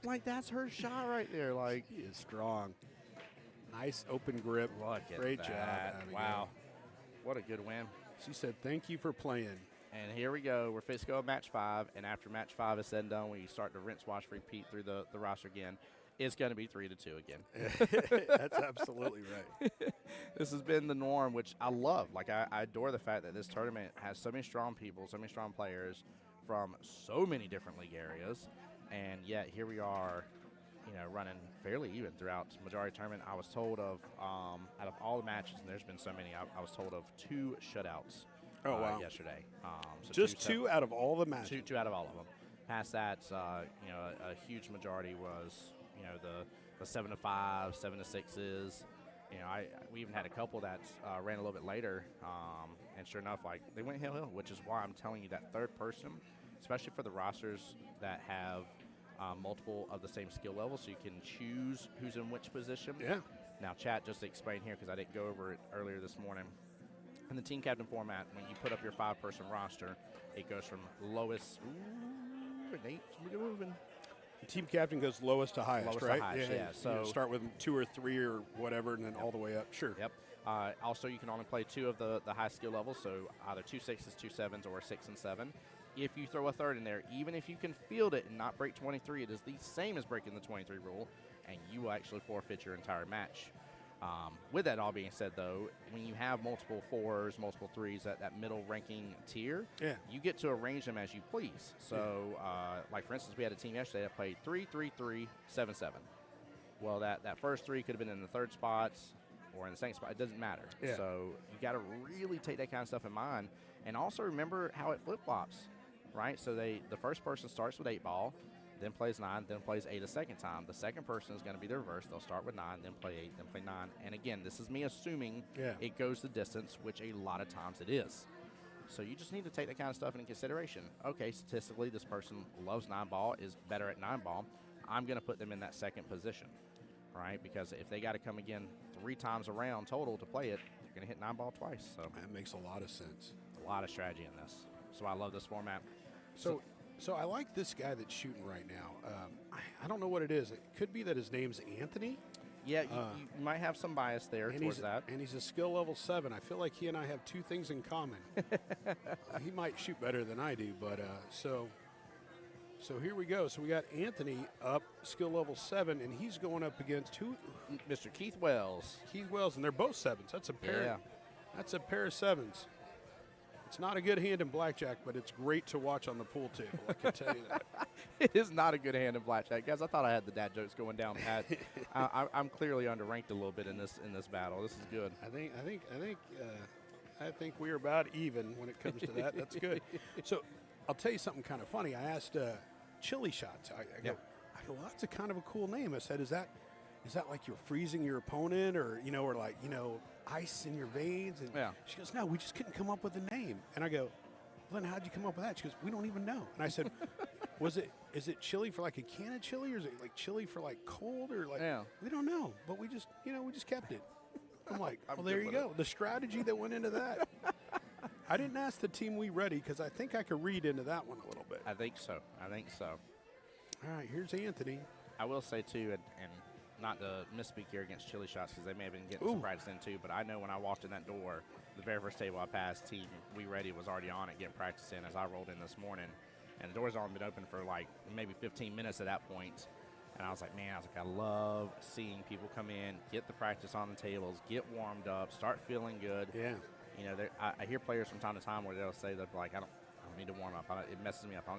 Like, that's her shot right there. Like, He is strong. Nice open grip. look at Great that. job, Abigail. Wow. What a good win. She said, "Thank you for playing." And here we go. We're fixed to go match 5. And after match 5 is said and done, when you start to rinse, wash, repeat through the roster again, it's going to be 3-2 again. That's absolutely right. This has been the norm, which I love. Like, I adore the fact that this tournament has so many strong people, so many strong players from so many different league areas. And yet here we are, running fairly even throughout the majority of the tournament. I was told of, out of all the matches, and there's been so many, I was told of 2 shutouts yesterday. So Just 2 out of all the matches. Two out of all of them. Past that, a huge majority was, the 7-5, 7-6s. We even had a couple that ran a little bit later, and sure enough, like, they went hill, which is why I'm telling you that third person, especially for the rosters that have multiple of the same skill level, so you can choose who's in which position. Yeah. Now, chat, just to explain here, because I didn't go over it earlier this morning, in the team captain format, when you put up your 5-person roster, it goes from lowest. Ooh, Nate's moving. The team captain goes lowest to highest, Lowest to right? highest, yeah. So start with 2 or 3 or whatever, and then all the way up. Sure. Yep. Also, you can only play 2 of the high skill levels, so either 2 6s, 2 7s, or 6 and 7. If you throw a third in there, even if you can field it and not break 23, it is the same as breaking the 23 rule, and you will actually forfeit your entire match. With that all being said, though, when you have multiple 4s, multiple 3s at that middle ranking tier, you get to arrange them as you please. So, like, for instance, we had a team yesterday that played 3-3-3, 7-7. Well, that first 3 could have been in the third spots or in the second spot. It doesn't matter. Yeah. So you got to really take that kind of stuff in mind, and also remember how it flip-flops, right? So the first person starts with 8 ball, then plays 9, then plays 8 a second time. The second person is going to be the reverse. They'll start with 9, then play 8, then play 9. And again, this is me assuming it goes the distance, which a lot of times it is. So you just need to take that kind of stuff into consideration. Okay, statistically, this person loves 9 ball, is better at 9 ball. I'm going to put them in that second position, right? Because if they got to come again 3 times around total to play it, they're going to hit 9 ball twice. So that makes a lot of sense. A lot of strategy in this. So I love this format. So I like this guy that's shooting right now. I don't know what it is. It could be that his name's Anthony. Yeah, you might have some bias there towards that. And he's a skill level 7. I feel like he and I have 2 things in common. He might shoot better than I do, but so here we go. So we got Anthony up skill level 7, and he's going up against who? Mr. Keith Wells. Keith Wells, and they're both 7s. That's a pair. Yeah. That's a pair of 7s. It's not a good hand in blackjack, but it's great to watch on the pool table. I can tell you that. It is not a good hand in blackjack, guys. I thought I had the dad jokes going down pat. I'm clearly underranked a little bit in this battle. This is good. I think we're about even when it comes to that. That's good. So I'll tell you something kind of funny. I asked Chili Shots. I go, well, that's a kind of a cool name. I said, is that like you're freezing your opponent, or ice in your veins? And she goes, no, we just couldn't come up with a name. And I go, well, then how'd you come up with that? She goes, we don't even know. And I said, is it chili for like a can of chili, or is it like chili for like cold, or like, we don't know, but we just kept it. I'm like, well, there you go. The strategy that went into that. I didn't ask the team we ready, because I think I could read into that one a little bit. I think so. All right, here's Anthony. I will say, too, and not to misspeak here against Chili Shots, because they may have been getting some practice in, too, but I know when I walked in that door, the very first table I passed, team We Ready was already on it, getting practice in as I rolled in this morning. And the door's only been open for like maybe 15 minutes at that point. And I was like, I love seeing people come in, get the practice on the tables, get warmed up, start feeling good. Yeah. I hear players from time to time where they'll say, they're like, I don't need to warm up. It messes me up. I'm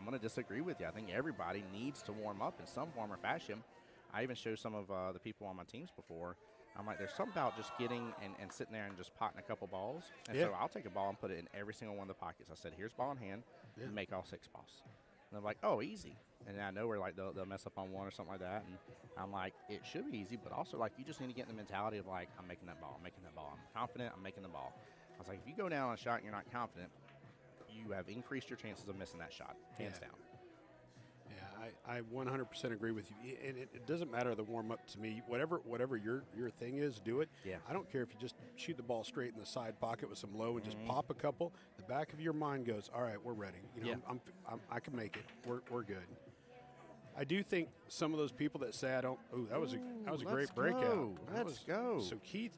going to disagree with you. I think everybody needs to warm up in some form or fashion. I even showed some of the people on my teams before. I'm like, there's something about just getting and sitting there and just potting a couple balls. And so I'll take a ball and put it in every single one of the pockets. I said, here's ball in hand, make all 6 balls. And they're like, oh, easy. And I know where like they'll mess up on one or something like that. And I'm like, it should be easy, but also like you just need to get in the mentality of like, I'm making that ball. I'm confident, I'm making the ball. I was like, if you go down on a shot and you're not confident, you have increased your chances of missing that shot, hands down. Yeah, I 100% agree with you. And it doesn't matter the warm-up to me. Whatever your thing is, do it. Yeah. I don't care if you just shoot the ball straight in the side pocket with some low and just pop a couple. The back of your mind goes, all right, we're ready. I can make it. We're good. I do think some of those people that say I don't. Oh, that was a great breakout. Let's go. So Keith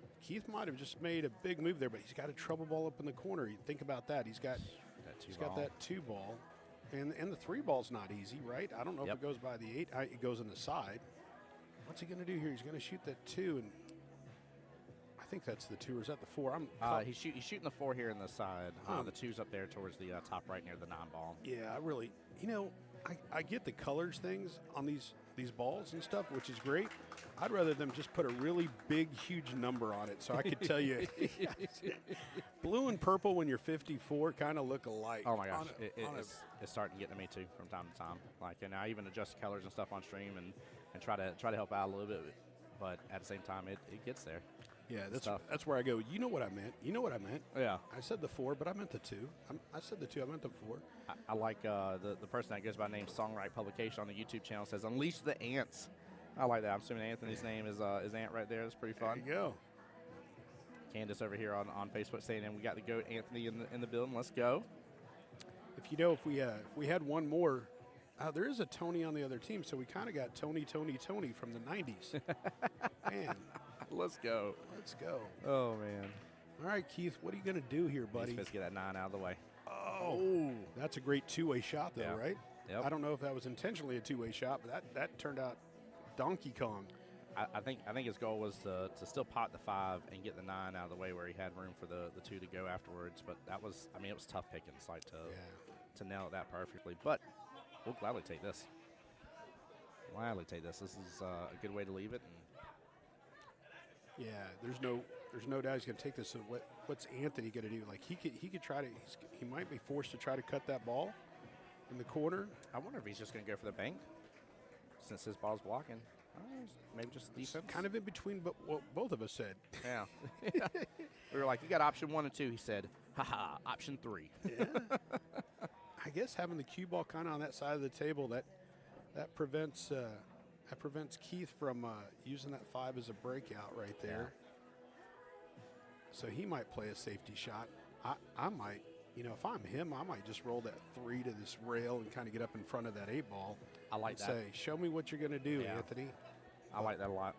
might have just made a big move there, but he's got a trouble ball up in the corner. You think about that. He's got that 2 ball, and the 3 ball's not easy, right? I don't know if it goes by the 8. It goes on the side. What's he going to do here? He's going to shoot that 2, and I think that's the 2, or is that the 4? He's shooting the 4 here in the side. The 2's up there towards the top right near the 9 ball. Yeah, I really, I get the colors things on these balls and stuff, which is great. I'd rather them just put a really big, huge number on it so I could tell you. Blue and purple when you're 54 kind of look alike. Oh, my gosh. It's starting to get to me, too, from time to time. Like, and I even adjust colors and stuff on stream and try to help out a little bit. But at the same time, it gets there. Yeah, that's where I go. You know what I meant. Yeah. I said the 4, but I meant the 2. I said the 2. I meant the 4. I like the person that goes by the name Songwrite Publication on the YouTube channel says, "Unleash the ants." I like that. I'm assuming Anthony's name is Ant right there. That's pretty fun. There you go. Candace over here on Facebook saying, "And we got the GOAT Anthony in the building. Let's go." If we had one more, there is a Tony on the other team, so we kind of got Tony from the 90s. Man. Let's go. Oh, man. All right, Keith, what are you going to do here, buddy? He's supposed to get that 9 out of the way. Oh, that's a great two-way shot, though, right? Yep. I don't know if that was intentionally a two-way shot, but that turned out Donkey Kong. I think his goal was to still pot the 5 and get the 9 out of the way where he had room for the 2 to go afterwards. But it was tough pickings, like to nail it that perfectly. But we'll gladly take this. This is a good way to leave it. Yeah, there's no doubt he's going to take this. So what's Anthony going to do? Like he could try to. He might be forced to try to cut that ball in the corner. I wonder if he's just going to go for the bank since his ball's blocking. Maybe just defense. Kind of in between, but what both of us said. Yeah. We were like, you got option 1 and 2. He said, haha, option 3. Yeah. I guess having the cue ball kind of on that side of the table that prevents Keith from using that 5 as a breakout right there. Yeah. So he might play a safety shot. I might, if I'm him, I might just roll that 3 to this rail and kind of get up in front of that 8 ball. I like that. Say, show me what you're going to do, Anthony. I like that a lot.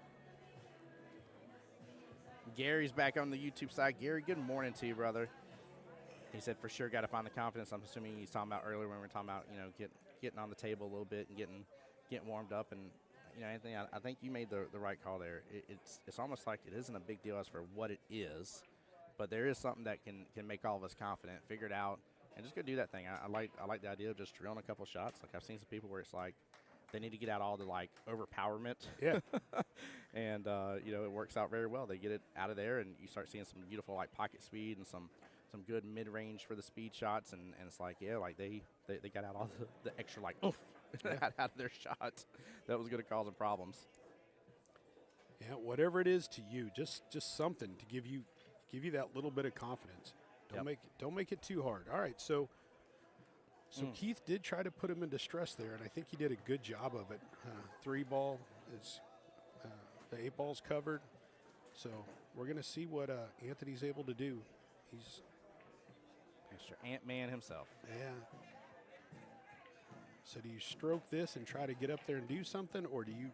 Gary's back on the YouTube side. Gary, good morning to you, brother. He said, for sure, got to find the confidence. I'm assuming he's talking about earlier when we were talking about, getting on the table a little bit and getting warmed up. And, Anthony, I think you made the right call there. It's almost like it isn't a big deal as for what it is, but there is something that can make all of us confident, figure it out, and just go do that thing. I like the idea of just drilling a couple shots. Like I've seen some people where it's like they need to get out all the overpowerment. Yeah. And it works out very well. They get it out of there, and you start seeing some beautiful pocket speed and some good mid range for the speed shots, and it's like they got out all the extra oomph out of their shots that was going to cause them problems. Yeah, whatever it is to you, just something to give you that little bit of confidence. Don't make it too hard. All right, so Keith did try to put him into stress there, and I think he did a good job of it. 3 ball is the 8 ball's covered, so we're going to see what Anthony's able to do. He's Mr. Ant-Man himself. Yeah. So do you stroke this and try to get up there and do something, or do you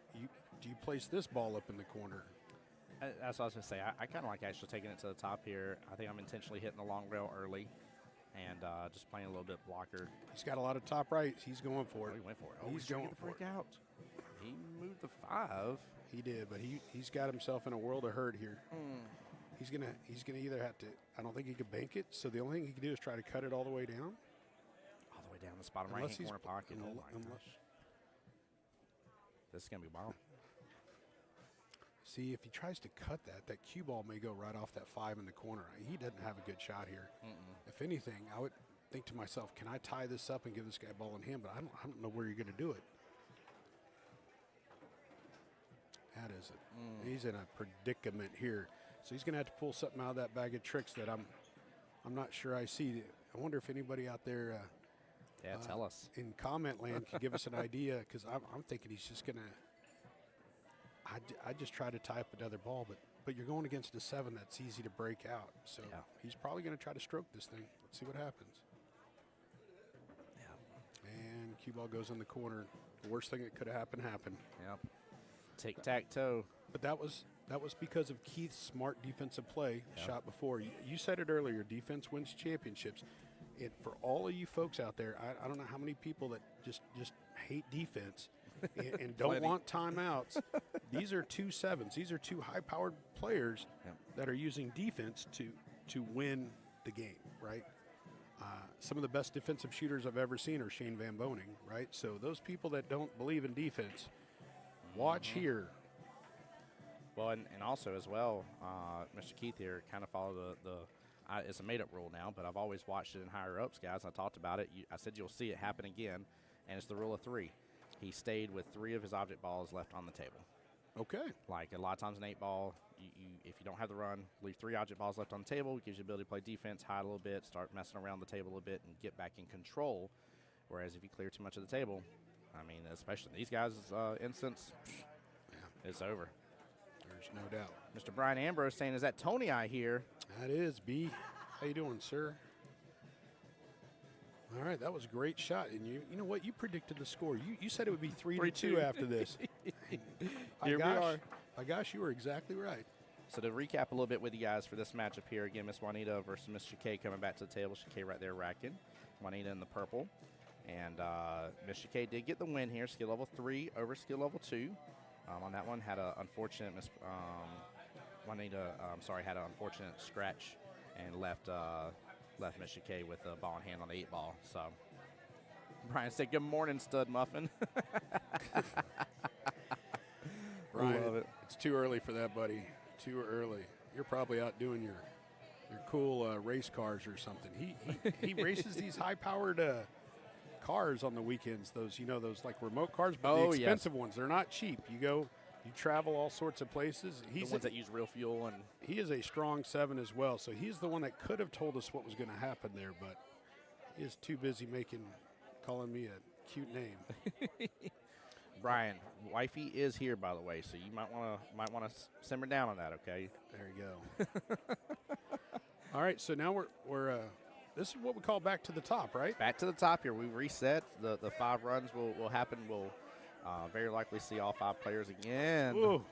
place this ball up in the corner? That's what I was going to say. I kind of like actually taking it to the top here. I think I'm intentionally hitting the long rail early and just playing a little bit blocker. He's got a lot of top rights. He's going for it. He went for it. He's going for for it. Out. He moved the 5. He did, but he's got himself in a world of hurt here. He's gonna either have to. I don't think he could bank it. So the only thing he can do is try to cut it all the way down. All the way down the bottom right-hand corner pocket. Oh my gosh. This is gonna be wild. See, if he tries to cut that cue ball may go right off that 5 in the corner. He doesn't have a good shot here. If anything, I would think to myself, can I tie this up and give this guy ball in hand? But I don't know where you're going to do it. That is it. He's in a predicament here. So he's going to have to pull something out of that bag of tricks that I'm not sure I see. I wonder if anybody out there tell us. In comment land can give us an idea, because I'm thinking he's just going to – I just try to tie up another ball, but you're going against a 7 that's easy to break out. So he's probably going to try to stroke this thing. Let's see what happens. Yeah. And cue ball goes in the corner. The worst thing that could have happened happened. Yep. Tic-tac-toe. But that was because of Keith's smart defensive play shot before. You said it earlier, defense wins championships. And for all of you folks out there, I don't know how many people that just hate defense and don't want timeouts. These are 2 sevens. These are 2 high-powered players that are using defense to win the game, right? Some of the best defensive shooters I've ever seen are Shane Van Boning, right? So those people that don't believe in defense, watch here. Well, and also as well, Mr. Keith here kind of followed it's a made-up rule now, but I've always watched it in higher-ups, guys. I talked about it. I said you'll see it happen again, and it's the rule of 3. He stayed with 3 of his object balls left on the table. Okay. Like a lot of times an 8-ball, if you don't have the run, leave 3 object balls left on the table. It gives you the ability to play defense, hide a little bit, start messing around the table a little bit, and get back in control. Whereas if you clear too much of the table, I mean, especially in these guys' instance, it's over. There's no doubt. Mr. Brian Ambrose saying, is that Tony I hear? That is, B. How you doing, sir? All right, that was a great shot. And you know what? You predicted the score. You said it would be 3-2 after this. Here we are. My gosh, you were exactly right. So to recap a little bit with you guys for this matchup here, again, Miss Juanita versus Miss Shakay coming back to the table. Shakay right there racking. Juanita in the purple. And Miss Shakay did get the win here, skill level 3 over skill level 2. On that one, had an unfortunate had an unfortunate scratch and left Miss Shakay with a ball in hand on the 8-ball. So Brian said, "Good morning, Stud Muffin." Brian, love it. It's too early for that, buddy. Too early. You're probably out doing your cool race cars or something. He races these high-powered cars on the weekends. Those like remote cars, but the expensive ones. They're not cheap. You travel all sorts of places. He's the ones that use real fuel, and he is a strong 7 as well. So he's the one that could have told us what was going to happen there, but he is too busy calling me a cute name. Brian, wifey is here, by the way, so you might want to simmer down on that. Okay. There you go. All right, so now we're this is what we call back to the top, right? Back to the top here. We reset. The 5 runs will happen. We'll very likely see all 5 players again. Ooh.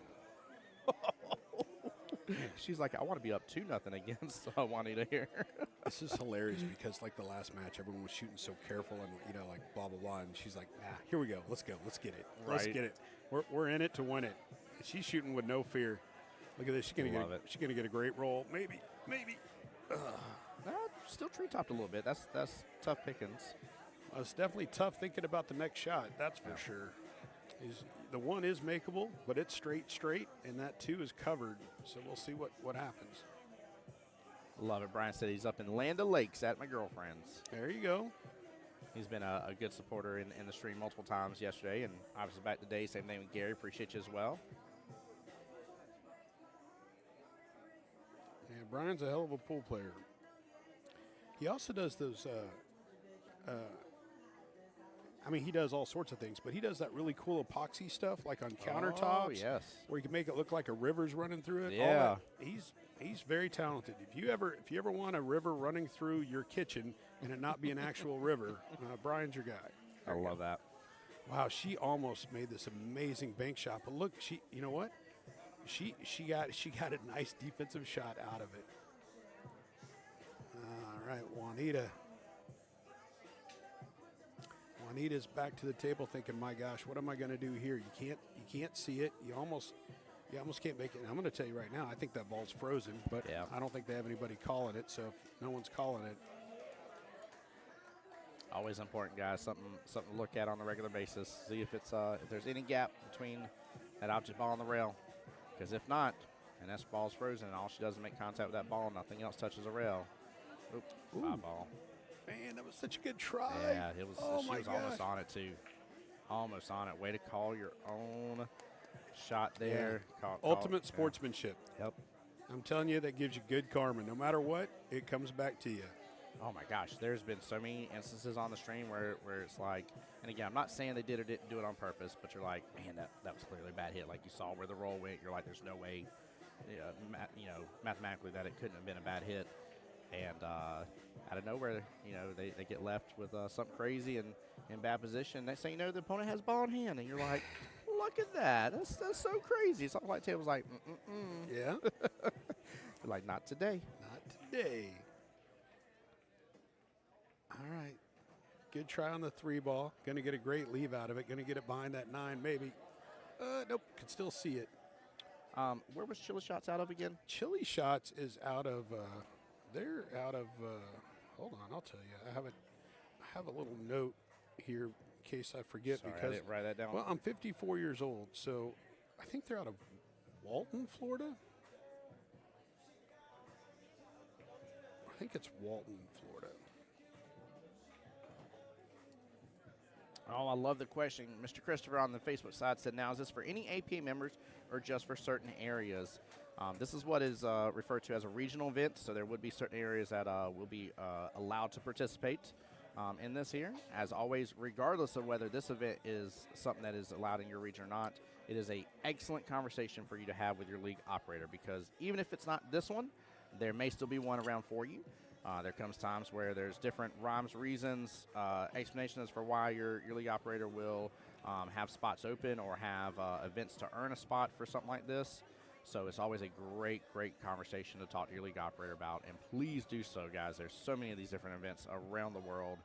She's like, I want to be up 2-0 against Juanita here. This is hilarious because like the last match, everyone was shooting so careful and like blah blah blah, and she's like, nah, here we go, let's go, let's get it, let's get it. We're in it to win it. And she's shooting with no fear. Look at this. She's gonna get a great roll. Maybe. Still tree-topped a little bit. That's tough pickings. It's definitely tough thinking about the next shot. That's for sure. The 1 is makeable, but it's straight, and that 2 is covered. So we'll see what happens. Love it. Brian said he's up in Land O'Lakes at my girlfriend's. There you go. He's been a good supporter in the stream multiple times yesterday, and obviously back today. Same thing with Gary. Appreciate you as well. Yeah, Brian's a hell of a pool player. He also does those he does all sorts of things, but he does that really cool epoxy stuff, like on countertops. Oh, yes. Where you can make it look like a river's running through it. Yeah. He's very talented. If you ever want a river running through your kitchen and it not be an actual river, Brian's your guy. I love that. Wow, she almost made this amazing bank shot, but look, you know what? She got a nice defensive shot out of it. All right, Juanita's back to the table thinking, my gosh, what am I going to do here? You can't see it. You almost can't make it. And I'm going to tell you right now, I think that ball's frozen, but I don't think they have anybody calling it. So if no one's calling it, always important, guys. Something to look at on a regular basis. See if there's any gap between that object ball and the rail. Because if not, and that ball's frozen, and all she does is make contact with that ball, nothing else touches the rail. Oop, 5-ball. Man, that was such a good try. Yeah, it was. She was almost on it too. Almost on it. Way to call your own shot there. Yeah. Ultimate sportsmanship. Yep. I'm telling you, that gives you good karma. No matter what, it comes back to you. Oh my gosh, there's been so many instances on the stream where it's like, and again, I'm not saying they did or didn't do it on purpose, but you're like, man, that was clearly a bad hit. Like you saw where the roll went. You're like, there's no way, mathematically that it couldn't have been a bad hit. And out of nowhere, they get left with something crazy and in bad position. Next thing you know, the opponent has ball in hand, and you're like, look at that. That's so crazy. Something like table's like, Yeah. like, not today. Not today. All right. Good try on the 3 ball. Going to get a great leave out of it. Going to get it behind that 9, maybe. Nope. Can still see it. Where was Chili Shots out of again? Chili Shots is out of. They're out of. Hold on, I'll tell you. I have a little note here in case I forget. Sorry, because I didn't write that down. Well, I'm 54 years old, so I think they're out of Walton, Florida. I think it's Walton, Florida. Oh, I love the question. Mr. Christopher on the Facebook side said, now, is this for any APA members or just for certain areas? This is what is referred to as a regional event, so there would be certain areas that will be allowed to participate in this here. As always, regardless of whether this event is something that is allowed in your region or not, it is an excellent conversation for you to have with your league operator, because even if it's not this one, there may still be one around for you. There comes times where there's different rhymes, reasons, explanations for why your league operator will have spots open or have events to earn a spot for something like this. So it's always a great, great conversation to talk to your league operator about. And please do so, guys. There's so many of these different events around the world,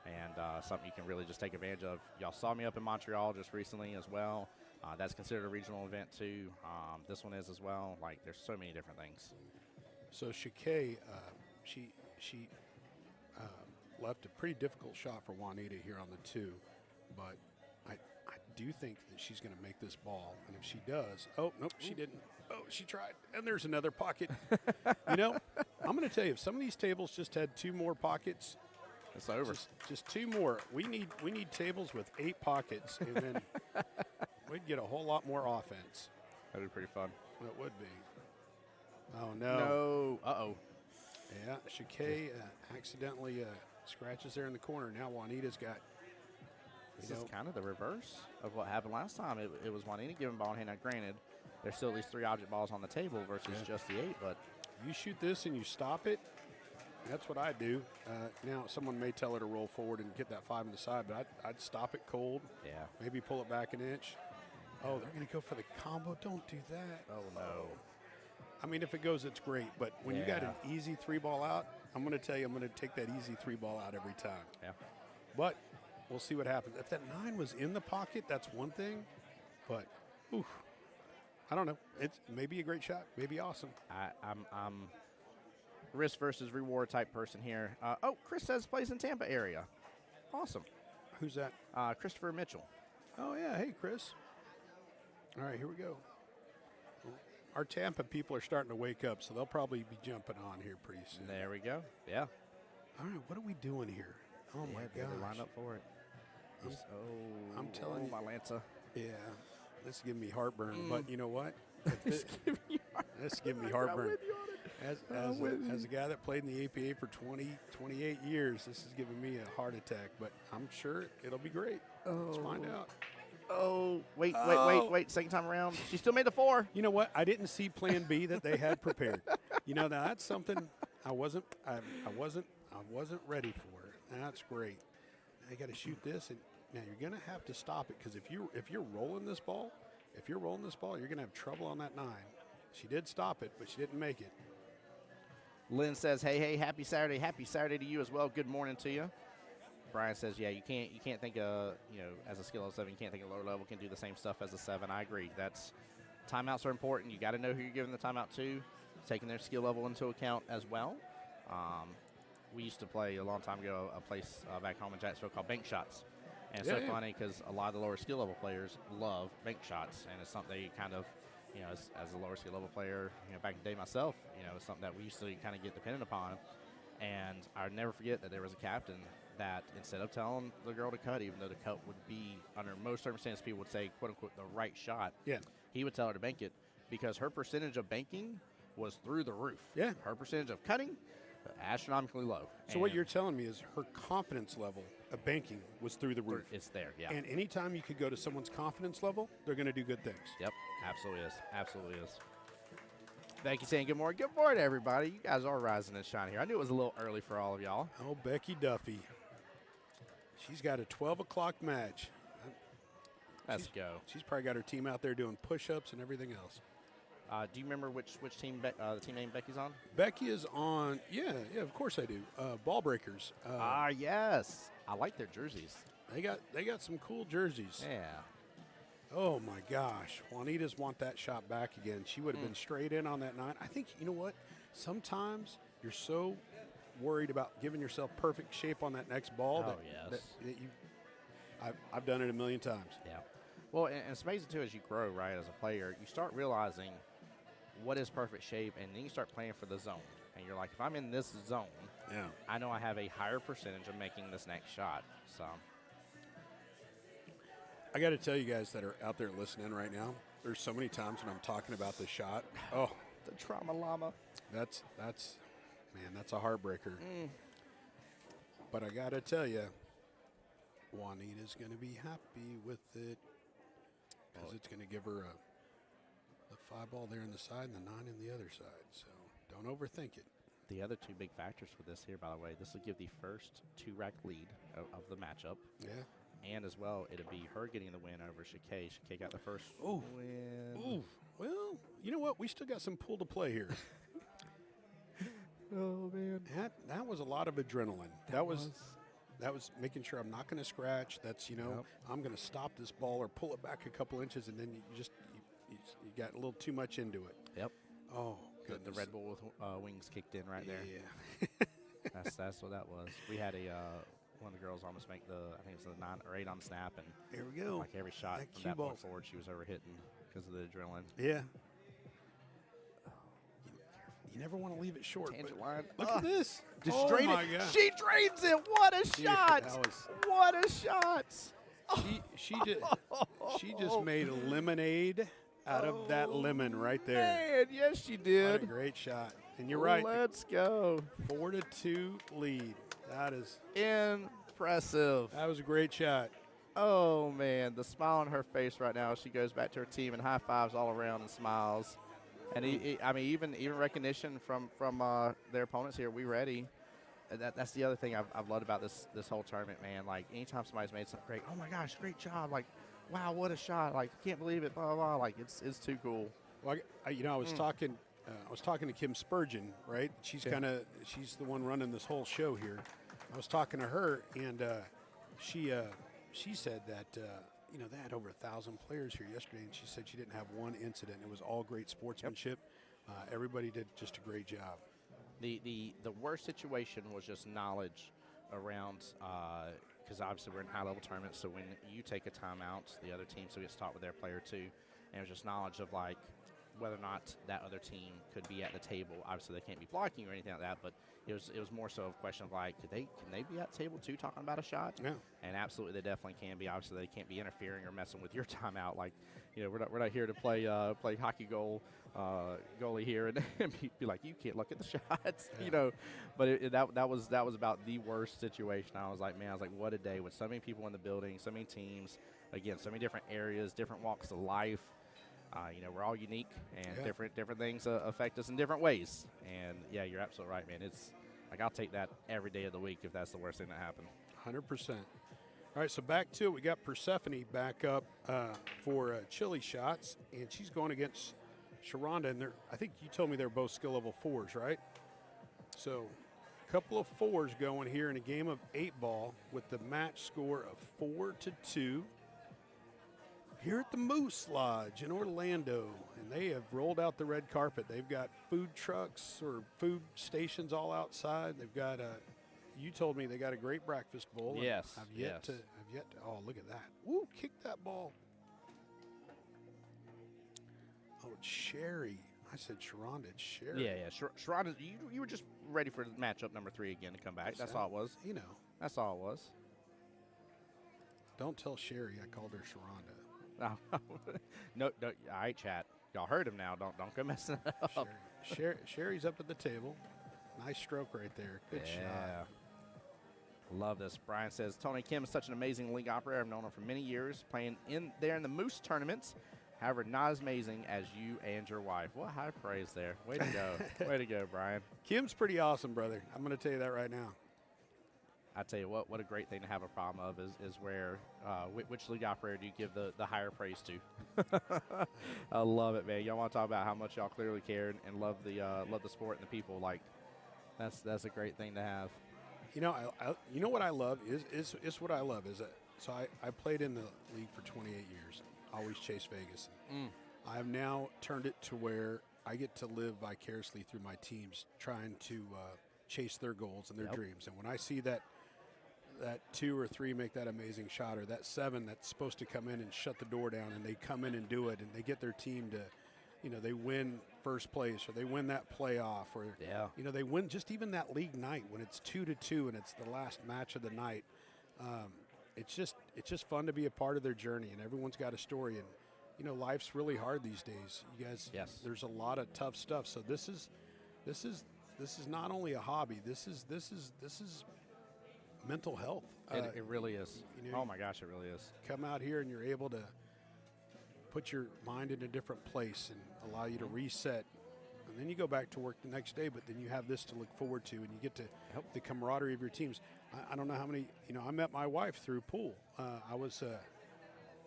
and something you can really just take advantage of. Y'all saw me up in Montreal just recently as well. That's considered a regional event too. This one is as well. Like, there's so many different things. So Shakay, she left a pretty difficult shot for Juanita here on the 2, but I do think that she's going to make this ball, and if she does, oh, nope, she didn't. Oh, she tried, and there's another pocket. I'm going to tell you, if some of these tables just had 2 more pockets, it's over. Just 2 more. We need tables with 8 pockets, and then we'd get a whole lot more offense. That'd be pretty fun. It would be. Oh, no. No. Uh-oh. Yeah, Shakay accidentally scratches there in the corner. Now Juanita's got. This is kind of the reverse of what happened last time. It was Juanita giving ball in hand. Now, granted, there's still at least 3 object balls on the table versus just the 8, but. You shoot this and you stop it. That's what I do. Now, someone may tell her to roll forward and get that 5 on the side, but I'd stop it cold. Yeah. Maybe pull it back an inch. Oh, they're going to go for the combo. Don't do that. Oh, no. I mean, if it goes, it's great. But when you got an easy 3-ball out, I'm going to tell you, I'm going to take that easy 3-ball out every time. Yeah. But we'll see what happens. If that 9 was in the pocket, that's one thing. But, oof, I don't know. It's maybe a great shot. Maybe awesome. I'm risk versus reward type person here. Chris says plays in Tampa area. Awesome. Who's that? Christopher Mitchell. Oh, yeah. Hey, Chris. All right, here we go. Our Tampa people are starting to wake up, so they'll probably be jumping on here pretty soon. There we go. Yeah. All right, what are we doing here? Oh, my gosh. Line up for it. I'm telling you. My Lanza. Yeah, this is giving me heartburn, but you know what? This is giving me heartburn. As a guy that played in the APA for 28 years, this is giving me a heart attack, but I'm sure it'll be great. Let's find out. Oh, wait. Second time around. She still made the 4. You know what? I didn't see plan B that they had prepared. Now that's something I wasn't ready for. That's great. I got to shoot this, and now you're going to have to stop it, because if you're rolling this ball, you're going to have trouble on that 9. She did stop it, but she didn't make it. Lynn says, hey, happy Saturday. Happy Saturday to you as well. Good morning to you. Brian says, yeah, you can't think as a skill of 7, you can't think a lower level can do the same stuff as a 7. I agree. Timeouts are important. You got to know who you're giving the timeout to, taking their skill level into account as well. We used to play a long time ago a place back home in Jacksonville called bank shots. And it's funny because a lot of the lower skill level players love bank shots, and it's something they kind of, as a lower skill level player, back in the day myself, it's something that we used to kind of get dependent upon. And I'll never forget that there was a captain that instead of telling the girl to cut, even though the cut would be, under most circumstances, people would say, quote unquote, the right shot. Yeah. He would tell her to bank it because her percentage of banking was through the roof. Yeah. Her percentage of cutting, astronomically low. So what you're telling me is her confidence level of banking was through the roof. It's there, yeah. And anytime you could go to someone's confidence level, they're going to do good things. Yep, absolutely is. Absolutely is. Becky saying good morning. Good morning, everybody. You guys are rising and shining here. I knew it was a little early for all of y'all. Oh, Becky Duffy. She's got a 12 o'clock match. Let's go. She's probably got her team out there doing push-ups and everything else. Do you remember which team the team name Becky's on? Becky is on, yeah, of course I do. Ball Breakers. Yes. I like their jerseys. They got some cool jerseys. Yeah. Oh my gosh, Juanita's want that shot back again. She would have been straight in on that 9. I think, you know what? Sometimes you're so worried about giving yourself perfect shape on that next ball that you. I've done it a million times. Yeah. Well, and it's amazing too as you grow, right, as a player, you start realizing what is perfect shape, and then you start playing for the zone. And you're like, if I'm in this zone, I know I have a higher percentage of making this next shot. So I got to tell you guys that are out there listening right now, there's so many times when I'm talking about the shot. Oh, the trauma llama. That's a heartbreaker. But I got to tell you, Juanita's going to be happy with it because it's going to give her the 5 ball there on the side and the 9 on the other side. So don't overthink it. The other two big factors with this here, by the way, this will give the first 2-rack lead of the matchup. Yeah. And as well, it'll be her getting the win over Shakay. Shakay got the first win. Ooh. Well, you know what? We still got some pull to play here. Oh, man. That was a lot of adrenaline. That was making sure I'm not going to scratch. That's, I'm going to stop this ball or pull it back a couple inches, and then you got a little too much into it. Yep. Oh, goodness. The Red Bull with wings kicked in right there. Yeah. That's what that was. We had one of the girls almost make I think it was the 9 or 8 on snap, and there we go. Like every shot that from that point forward, she was over hitting because of the adrenaline. Yeah. You never want to leave it short. Tangent line. Look at this. Just drain my it. God. She drains it. What a shot. What a shot. She just made a lemonade out of that lemon right there. Man, yes, she did. What a great shot. And you're right. Let's go. 4-2 lead. That is impressive. That was a great shot. Oh, man. The smile on her face right now. She goes back to her team and high fives all around and smiles. And even recognition from their opponents here. We ready. That's the other thing I've loved about this whole tournament, man. Like anytime somebody's made something great, oh my gosh, great job! Like, wow, what a shot! Like, can't believe it. Blah blah. Blah. Like, it's too cool. Well, I was talking to Kim Spurgeon, right? She's the one running this whole show here. I was talking to her, and she said that. They had over 1,000 players here yesterday, and she said she didn't have one incident. It was all great sportsmanship. Yep. Everybody did just a great job. The worst situation was just knowledge around, because obviously we're in high-level tournaments, so when you take a timeout, the other team still gets taught with their player too, and it was just knowledge of, like, whether or not that other team could be at the table. Obviously, they can't be blocking or anything like that, but it was more so a question of, like, can they be at the table too talking about a shot? Yeah. And absolutely, they definitely can be. Obviously, they can't be interfering or messing with your timeout. Like, we're not here to play hockey goalie here and be like, you can't look at the shots, Yeah. But that was about the worst situation. I was like, what a day with so many people in the building, so many teams, again, so many different areas, different walks of life. We're all unique, and different things affect us in different ways. And, yeah, you're absolutely right, man. It's like I'll take that every day of the week if that's the worst thing that happened. 100%. All right, so back to it. We got Persephone back up for chili shots, and she's going against Sharonda. And I think you told me they're both skill level 4s, right? So a couple of 4s going here in a game of 8-ball with the match score of 4-2. Here at the Moose Lodge in Orlando, and they have rolled out the red carpet. They've got food trucks or food stations all outside. They've got you told me they got a great breakfast bowl. Yes. I've yet to. Oh, look at that! Woo! Kick that ball. Oh, it's Sherry. I said Sharonda. It's Sherry. Yeah. Sharonda, you were just ready for matchup number 3 again to come back. That's all it was. That's all it was. Don't tell Sherry I called her Sharonda. No. All right, chat. Y'all heard him now. Don't go messing it up. Sherry's up at the table. Nice stroke right there. Good shot. Love this. Brian says, Tony Kim is such an amazing league operator. I've known him for many years, playing in the Moose tournaments. however, not as amazing as you and your wife. What high praise there. Way to go. Way to go, Brian. Kim's pretty awesome, brother. I'm going to tell you that right now. I tell you what a great thing to have a problem of is where which league operator do you give the higher praise to? I love it, man. Y'all want to talk about how much y'all clearly care and love the sport and the people. Like that's a great thing to have. You know, you know what I love is what I love is that. So I played in the league for 28 years. Always chase Vegas. I have now turned it to where I get to live vicariously through my teams, trying to chase their goals and their dreams. And when I see that 2 or 3 make that amazing shot, or that 7 that's supposed to come in and shut the door down, and they come in and do it, and they get their team to, you know, they win first place, or they win that playoff, or you know, they win just even that league night when it's 2-2 and it's the last match of the night. It's just fun to be a part of their journey, and everyone's got a story. And you know, life's really hard these days. You guys, there's a lot of tough stuff. So this is not only a hobby. This is mental health. It really is. You know, oh my gosh, it really is. Come out here and you're able to put your mind in a different place and allow you to reset. And then you go back to work the next day, but then you have this to look forward to, and you get to the camaraderie of your teams. I don't know how many, you know, I met my wife through pool. I was,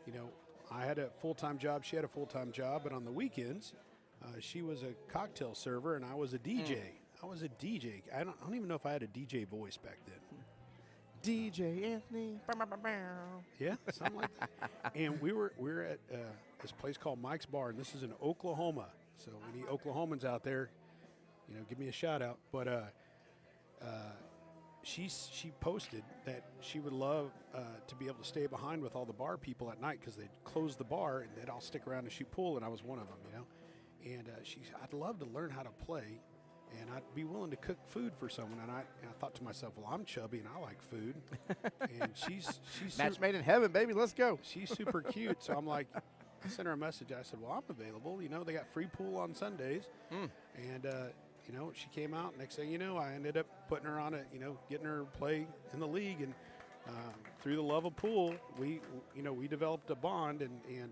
you know, I had a full-time job. She had a full-time job, but on the weekends, she was a cocktail server, and I was a DJ. I was a DJ. I don't even know if I had a DJ voice back then. DJ Anthony. Yeah, something like that. And we were at this place called Mike's Bar, and this is in Oklahoma. So any Oklahomans out there, you know, give me a shout out. But she posted that she would love to be able to stay behind with all the bar people at night because they'd close the bar and they'd all stick around and shoot pool, and I was one of them, you know. And I'd love to learn how to play, and I'd be willing to cook food for someone. And I thought to myself, well, I'm chubby and I like food, and she's match made in heaven, baby. Let's go. She's super cute, so I'm like. I sent her a message. I said, well, I'm available. You know, they got free pool on Sundays. And, you know, she came out. Next thing you know, I ended up putting her on it, you know, getting her to play in the league. And through the love of pool, we developed a bond and you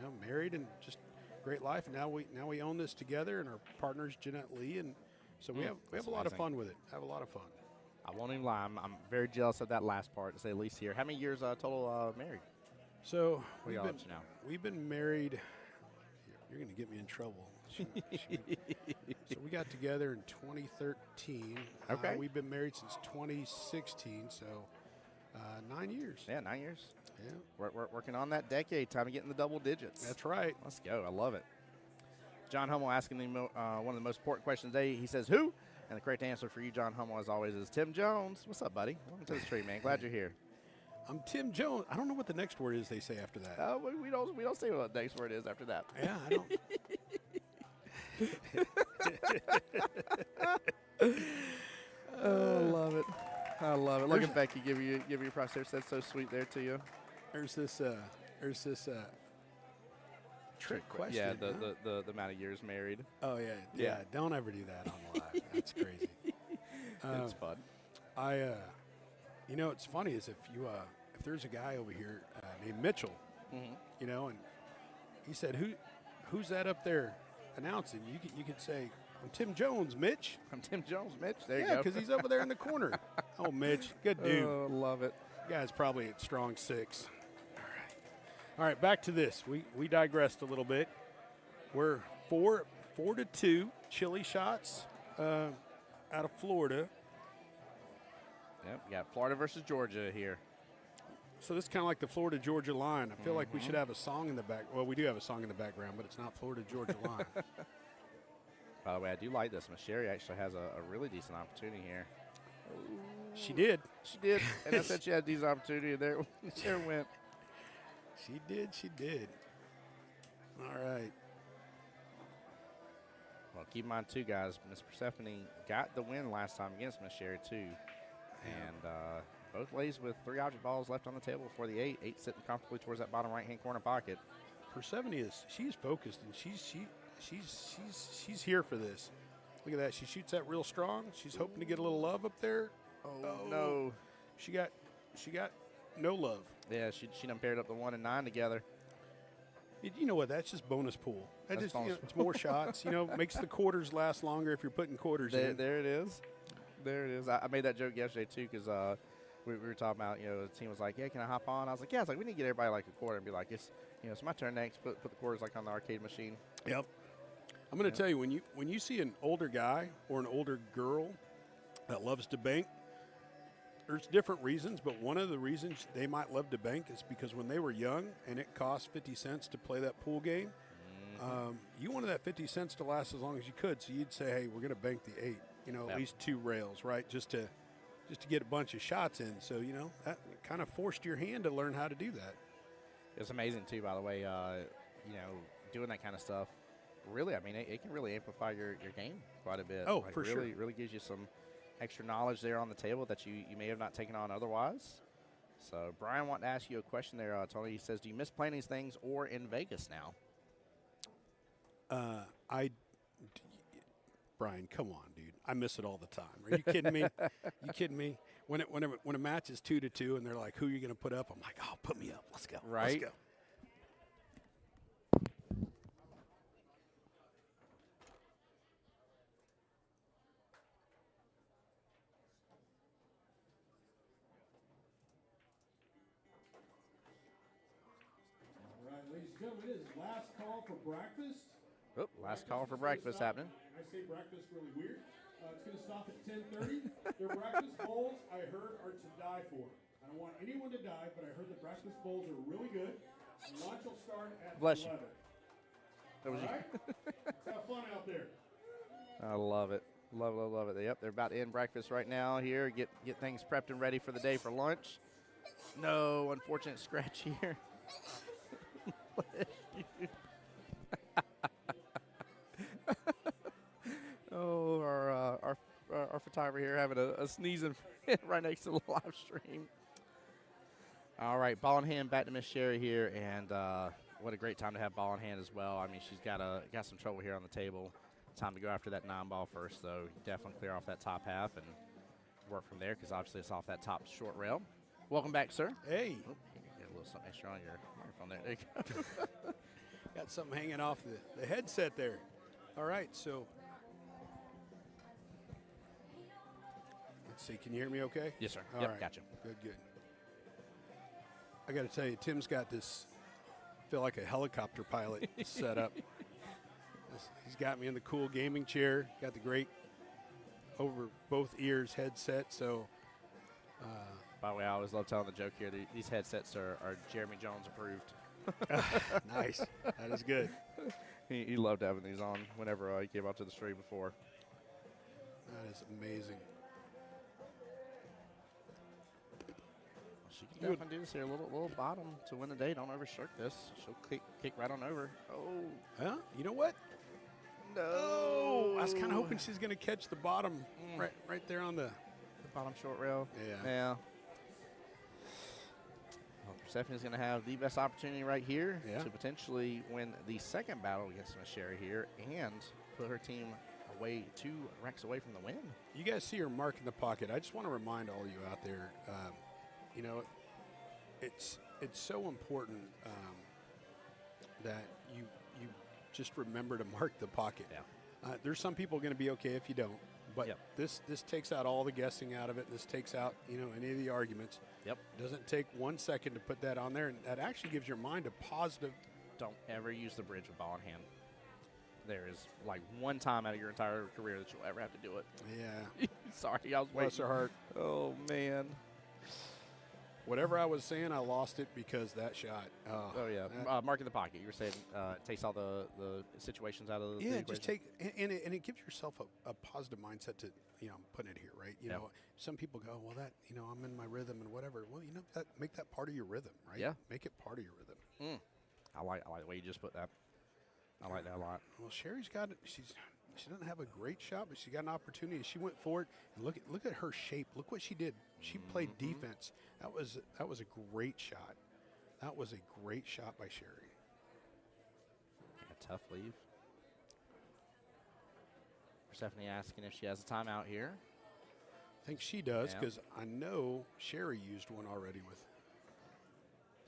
know, married and just great life. And now we own this together, and our partner's Jeanette Lee. And so we have a lot of fun with it. Have a lot of fun. I won't even lie. I'm very jealous of that last part, to say the least here. How many years total married? So we've been married. You're going to get me in trouble. So we got together in 2013. Okay. We've been married since 2016, so 9 years. Yeah, 9 years. Yeah. We're working on that decade. Time to get in the double digits. That's right. Let's go. I love it. John Hummel asking one of the most important questions today. He says, who? And the correct answer for you, John Hummel, as always, is Tim Jones. What's up, buddy? Welcome to the stream, man. Glad you're here. I'm Tim Jones. I don't know what the next word is they say after that. We don't say what the next word is after that. Yeah, I don't. Oh, I love it. I love it. Look at Becky give you a price there. That's so sweet there to you. There's this trick question. Yeah, the amount of years married. Oh yeah. Don't ever do that on live. That's crazy. It's fun. You know, it's funny is if there's a guy over here named Mitchell, you know, and he said, who's that up there announcing? You could say, I'm Tim Jones, Mitch. I'm Tim Jones, Mitch. There you go. Yeah, because he's over there in the corner. Oh, Mitch, good dude. Oh, love it. Guy's probably at strong 6. All right, back to this. We digressed a little bit. We're 4-2 chili shots out of Florida. Yep, we got Florida versus Georgia here. So this is kind of like the Florida-Georgia line. I feel like we should have a song in the back. Well, we do have a song in the background, but it's not Florida-Georgia line. By the way, I do like this. Miss Sherry actually has a really decent opportunity here. She did. She did. And I said she had a decent opportunity, and there it went. She did. All right. Well, keep in mind, too, guys, Miss Persephone got the win last time against Miss Sherry, too. And both ladies with 3 object balls left on the table for the 8. 8 sitting comfortably towards that bottom right-hand corner pocket. Persephone she's focused, and she's here for this. Look at that. She shoots that real strong. She's hoping to get a little love up there. Oh, no. She got no love. Yeah, she done paired up the 1 and 9 together. You know what? That's just bonus pool. That's bonus it's more shots. Makes the quarters last longer if you're putting quarters in. There it is. There it is. I made that joke yesterday too because we were talking about the team was like, yeah, can I hop on? I was like, yeah. It's like we need to get everybody like a quarter and be like, it's it's my turn next. Put the quarters like on the arcade machine. Yep. I'm going to tell you when you see an older guy or an older girl that loves to bank, there's different reasons, but one of the reasons they might love to bank is because when they were young and it cost 50 cents to play that pool game, you wanted that 50 cents to last as long as you could. So you'd say, hey, we're going to bank the 8, at least 2 rails, right? Just to get a bunch of shots in. So, that kind of forced your hand to learn how to do that. It's amazing too, by the way, doing that kind of stuff. Really, I mean, it can really amplify your game quite a bit. Oh, for sure. Really gives you some extra knowledge there on the table that you may have not taken on otherwise. So, Brian wanted to ask you a question there, Tony. He says, do you miss playing these things or in Vegas now? Brian, come on, dude. I miss it all the time. Are you kidding me? You kidding me? When a match is 2-2 and they're like, who are you going to put up? I'm like, oh, put me up. Let's go. Right. Let's go. Ladies and gentlemen, it is last call for breakfast. Oh, last call for breakfast happening. I say breakfast really weird. It's going to stop at 10:30. Their breakfast bowls, I heard, are to die for. I don't want anyone to die, but I heard the breakfast bowls are really good. Lunch will start at Bless 11. you. That was All right? Have fun out there. I love it. Love it. Yep, they're about to end breakfast right now here. Get things prepped and ready for the day for lunch. No, unfortunate scratch here. Oh, our photographer here having a sneezing right next to the live stream. All right, ball in hand, back to Miss Sherry here, and what a great time to have ball in hand as well. I mean, she's got some trouble here on the table. Time to go after that 9-ball first, though. Definitely clear off that top half and work from there because obviously it's off that top short rail. Welcome back, sir. Hey. Oh, get a little something extra on your microphone there. There you go. Got something hanging off the headset there. All right, so let's see. Can you hear me okay? Yes, sir. All Yep, right. gotcha. Good. I got to tell you, Tim's got this, feel like a helicopter pilot set up. He's got me in the cool gaming chair, got the great over both ears headset, so. By the way, I always love telling the joke here. These headsets are Jeremy Jones approved. Nice. That is good. He loved having these on whenever he came out to the stream before. That is amazing. She can definitely do this here. A little bottom to win the day. Don't overshirk this. She'll kick right on over. Oh. Huh? You know what? No. Oh, I was kind of hoping she's going to catch the bottom right there on the bottom short rail. Yeah. Well, Persephone's going to have the best opportunity right here Yeah. to potentially win the second battle against Miss Sherry here and put her team away 2 racks away from the win. You guys see her mark in the pocket. I just want to remind all you out there, it's so important that you just remember to mark the pocket. Yeah. There's some people going to be okay if you don't, but Yep. this takes out all the guessing out of it. This takes out any of the arguments. Yep. Doesn't take 1 second to put that on there, and that actually gives your mind a positive. Don't ever use the bridge with ball in hand. There is like one time out of your entire career that you'll ever have to do it. Yeah. Sorry, I was waiting. Bless her heart. Oh, man. Whatever I was saying, I lost it because that shot. Oh, yeah. Marking the pocket. You were saying takes all the situations out of the Yeah, equation. just take and it gives yourself a positive mindset to putting it here, right? You know, some people go, well, that I'm in my rhythm and whatever. Well, that make that part of your rhythm, right? Yeah, make it part of your rhythm. I like the way you just put that. I like that a lot. Well, Sherry's got it. She doesn't have a great shot, but she got an opportunity. She went for it. And look at her shape. Look what she did. She played defense. That was a great shot. That was a great shot by Sherry. A tough leave. Stephanie asking if she has a timeout here. I think she does because I know Sherry used one already with.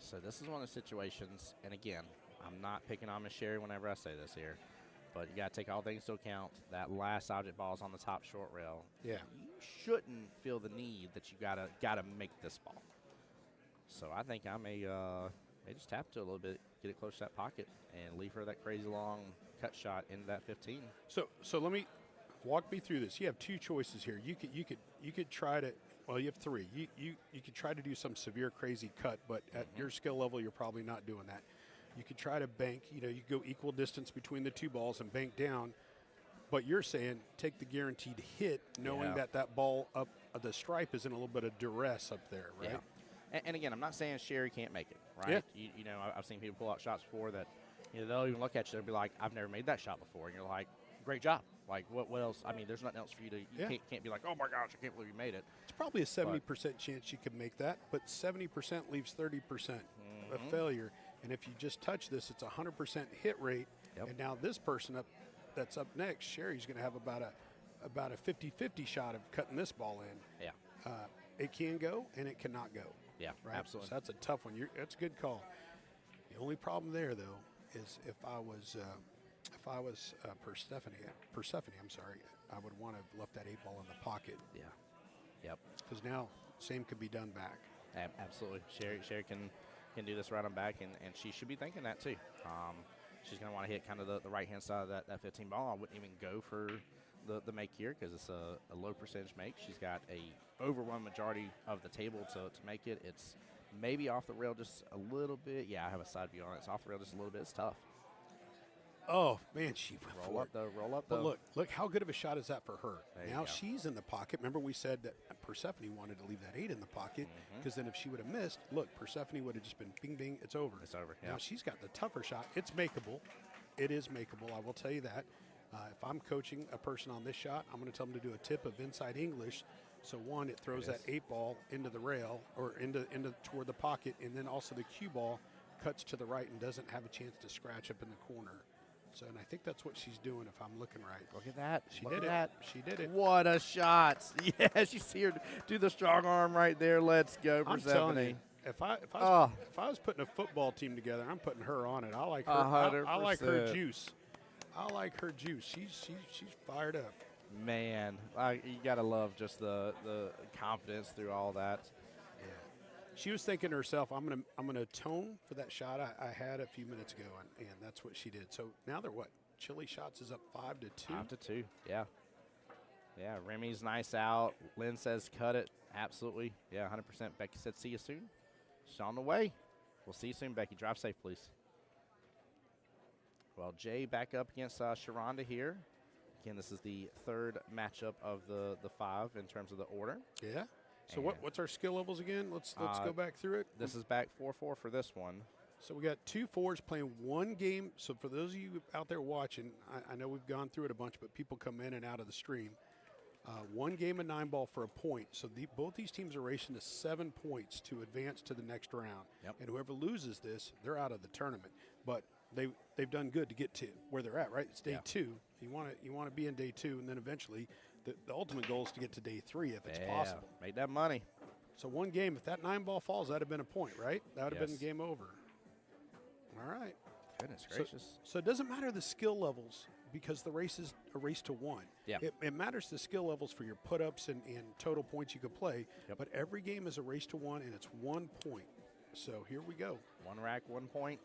So this is one of the situations, and again, I'm not picking on Miss Sherry whenever I say this here, but you got to take all things into account. That last object ball is on the top short rail. Yeah. You shouldn't feel the need that you gotta make this ball. So I think I may just tap to a little bit, get it close to that pocket, and leave her that crazy long cut shot into that 15. So let me walk me through this. You have two choices here. You could try to. Well, you have three. You could try to do some severe crazy cut, but at your skill level, you're probably not doing that. You could try to bank. You go equal distance between the two balls and bank down. But you're saying take the guaranteed hit, knowing that ball up the stripe is in a little bit of duress up there, right? Yeah. And again, I'm not saying Sherry can't make it, right? Yeah. You know, I've seen people pull out shots before that, they'll even look at you, they'll be like, I've never made that shot before. And you're like, great job. Like, what else? I mean, there's nothing else for you to, can't be like, oh my gosh, I can't believe you made it. It's probably a 70% chance you could make that, but 70% leaves 30% of failure. And if you just touch this, it's a 100% hit rate. Yep. And now this person that's up next, Sherry's going to have about a 50-50 shot of cutting this ball in. Yeah. It can go and it cannot go. Yeah, right? absolutely. So that's a tough one. That's a good call. The only problem there, though, is if I was Persephone, I'm sorry, I would want to have left that 8 ball in the pocket. Yeah. Yep. Because now same could be done back. Absolutely. Sherry can do this right on back, and she should be thinking that too. She's going to want to hit kind of the right-hand side of that 15 ball. I wouldn't even go for the make here because it's a low percentage make. She's got a overwhelming majority of the table to make it. It's maybe off the rail just a little bit. Yeah, I have a side view on it. It's off the rail just a little bit. It's tough. Oh, man, she went roll up though. But look, how good of a shot is that for her? There Now she's in the pocket. Remember we said that Persephone wanted to leave that 8 in the pocket because then if she would have missed, look, Persephone would have just been bing, bing, it's over. It's over, yeah. Now she's got the tougher shot. It's makeable. It is makeable, I will tell you that. If I'm coaching a person on this shot, I'm going to tell them to do a tip of inside English. So one, it throws that 8 ball into the rail or into toward the pocket, and then also the cue ball cuts to the right and doesn't have a chance to scratch up in the corner. So, and I think that's what she's doing if I'm looking right. Look at that. She did it. She did it. What a shot. Yes, you see her do the strong arm right there. Let's go, I'm Persephone. telling you, if I was putting a football team together, I'm putting her on it. I like her. I like her juice. I like her juice. She's fired up. Man, you gotta love just the confidence through all that. Yeah, she was thinking to herself, "I'm gonna atone for that shot I had a few minutes ago," and that's what she did. So now they're what? Chili Shots is up 5-2. 5-2. Yeah. Yeah. Remy's nice out. Lynn says cut it. Absolutely. Yeah. 100%. Becky said see you soon. She's on the way. We'll see you soon, Becky. Drive safe, please. Well, Jay back up against Sharonda here. Again, this is the third matchup of the 5 in terms of the order. Yeah. So what's our skill levels again? Let's go back through it. This is back 4-4 for this one. So we got 2 4s playing one game. So for those of you out there watching, I know we've gone through it a bunch, but people come in and out of the stream. One game of 9 ball for a point. So both these teams are racing to 7 points to advance to the next round. Yep. And whoever loses this, they're out of the tournament. But they've done good to get to where they're at, right? It's day 2. You want to be in day 2, and then eventually the ultimate goal is to get to day 3 if it's possible. Make that money. So one game, if that 9 ball falls, that'd have been a point, right? That would have been game over. All right. Goodness gracious. So it doesn't matter the skill levels because the race is a race to 1. Yeah. It matters the skill levels for your put-ups and total points you could play. Yep. But every game is a race to 1, and it's 1 point. So here we go. 1 rack, 1 point.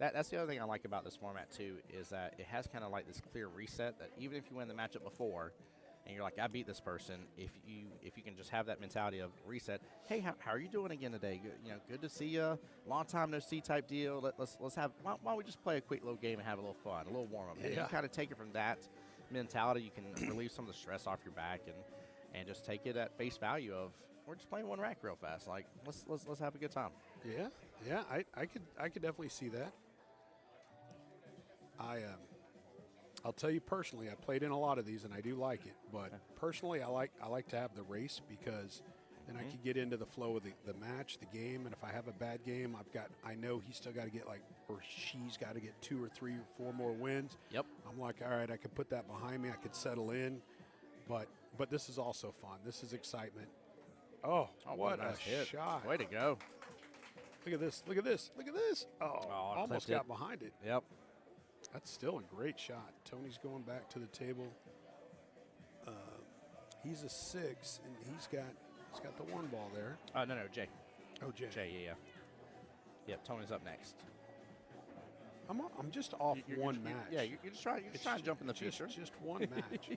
That's the other thing I like about this format too is that it has kind of like this clear reset that even if you win the matchup before and you're like, I beat this person, if you can just have that mentality of reset, hey, how are you doing again today? Good to see you. Long time no see type deal. Let's have why don't we just play a quick little game and have a little fun, a little warm up. And you kind of take it from that mentality. You can relieve some of the stress off your back and just take it at face value of we're just playing 1 rack real fast. Like let's have a good time. Yeah. I could definitely see that. I'll tell you personally, I played in a lot of these and I do like it. But personally, I like to have the race because then I can get into the flow of the match, the game. And if I have a bad game, I know he's still got to get or she's got to get 2 or 3 or 4 more wins. Yep. I'm like, all right, I could put that behind me. I could settle in. But this is also fun. This is excitement. Oh what a nice hit. shot. Way to go. Look at this. Look at this. Look at this. Oh, almost clipped got it. behind it. Yep. That's still a great shot. Tony's going back to the table. He's a 6, and he's got the 1 ball there. No, Jay. Oh, Jay. Yeah. Yep, Tony's up next. I'm just off one match. Yeah, you're just trying to jump in the future. Just one match.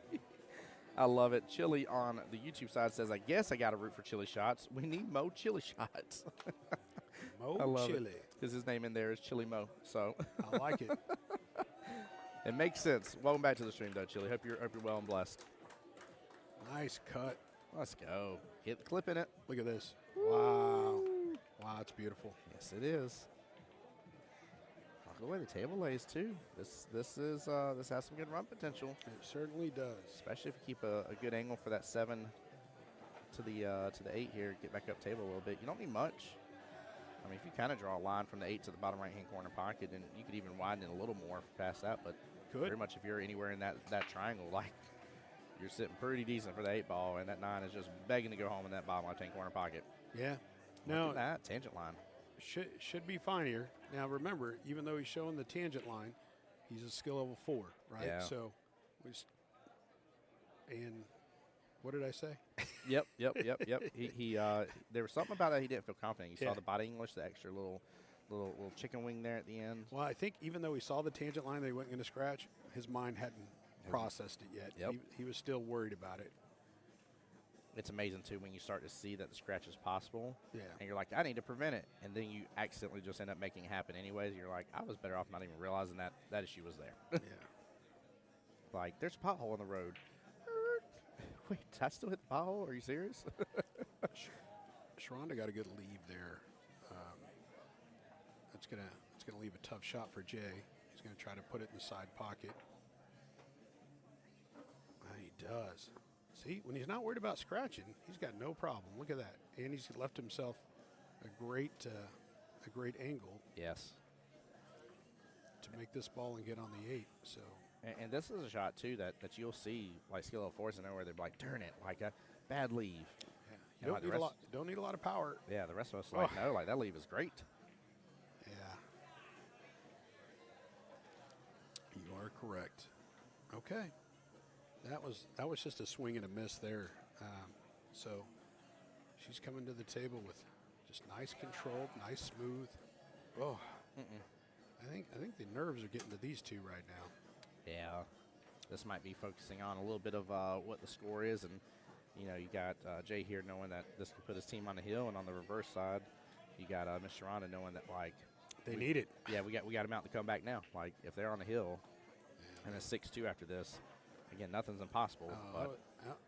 I love it. Chili on the YouTube side says, I guess I got to root for chili shots. We need Mo chili shots. I Mo love Chili. Because his name in there is Chili Mo. So I like it. it makes sense. Welcome back to the stream, though, Chili. Hope you're well and blessed. Nice cut. Let's go. Hit the clip in it. Look at this. Wow. Wow, it's beautiful. Yes, it is. Look at the way the table lays, too. This has some good run potential. It certainly does. Especially if you keep a good angle for that 7 to the 8 here. Get back up table a little bit. You don't need much. I mean, if you kind of draw a line from the 8 to the bottom right-hand corner pocket, then you could even widen it a little more past that. But pretty much if you're anywhere in that triangle, like, you're sitting pretty decent for the 8 ball, and that 9 is just begging to go home in that bottom left-hand corner pocket. Yeah. Look at that tangent line. Should be fine here. Now, remember, even though he's showing the tangent line, he's a skill level 4, right? Yeah. So, and what did I say? Yep. He there was something about that he didn't feel confident. You saw the body English, the extra little chicken wing there at the end. Well, I think even though he saw the tangent line that he wasn't going to scratch, his mind hadn't processed it yet. Yep. He was still worried about it. It's amazing, too, when you start to see that the scratch is possible. Yeah. And you're like, I need to prevent it. And then you accidentally just end up making it happen anyways. You're like, I was better off not even realizing that issue was there. Yeah. Like, there's a pothole in the road. Wait, did I still hit the pothole? Are you serious? Sharonda got a good leave there. That's gonna leave a tough shot for Jay. He's gonna try to put it in the side pocket. He does. See, when he's not worried about scratching, he's got no problem. Look at that, and he's left himself a great angle. Yes. To make this ball and get on the 8. So. And this is a shot, too, that you'll see, like, skill level 4s in there where they're like, turn it, like a bad leave. Yeah. And You like don't need a lot of power. Yeah, the rest of us are like, no, like, that leave is great. Yeah. You are correct. Okay. That was just a swing and a miss there. So she's coming to the table with just nice control, nice smooth. Oh, I think the nerves are getting to these two right now. Yeah, this might be focusing on a little bit of what the score is, and you got Jay here knowing that this could put his team on the hill, and on the reverse side, you got Miss Sharonda knowing that like they need it. Yeah, we got them out to come back now. Like if they're on the hill, and it's 6-2 after this, again nothing's impossible. But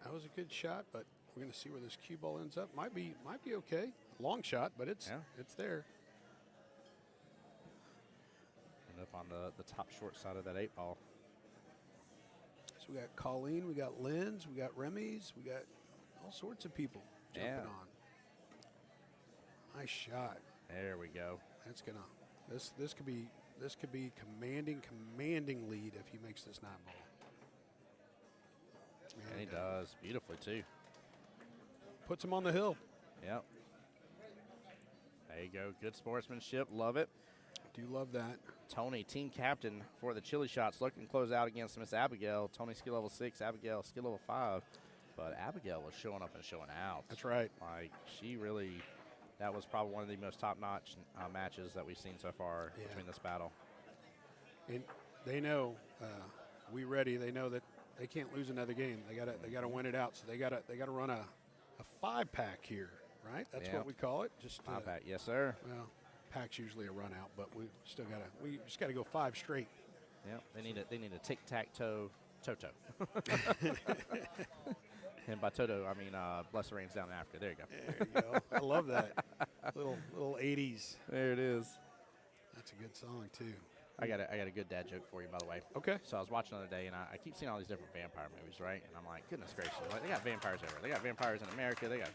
that was a good shot, but we're going to see where this cue ball ends up. Might be okay. Long shot, but it's there. And up on the top short side of that 8 ball. So we got Colleen, we got Lynn's, we got Remy's, we got all sorts of people jumping on. Nice shot. There we go. That's gonna this could be commanding lead if he makes this 9 ball. And he does beautifully too. Puts him on the hill. Yep. There you go. Good sportsmanship. Love it. Do love that. Tony, team captain for the chili shots, looking to close out against Miss Abigail. Tony, skill level 6, Abigail, skill level 5. But Abigail was showing up and showing out. That's right. Like, she really, that was probably one of the most top-notch matches that we've seen so far between this battle. And they know, we ready. They know that they can't lose another game. They gotta win it out. So they gotta run a 5-pack here, right? That's what we call it. Just 5-pack, yes, sir. Well, pack's usually a run out, but we just gotta go 5 straight. Yep, they need a tic-tac-toe Toto. And by Toto, I mean Blessed Rains Down in Africa. There you go. There you go. I love that. Little 80s. There it is. That's a good song too. I got a good dad joke for you, by the way. Okay. So I was watching the other day, and I keep seeing all these different vampire movies, right? And I'm like, goodness gracious, like, they got vampires everywhere. They got vampires in America. They got,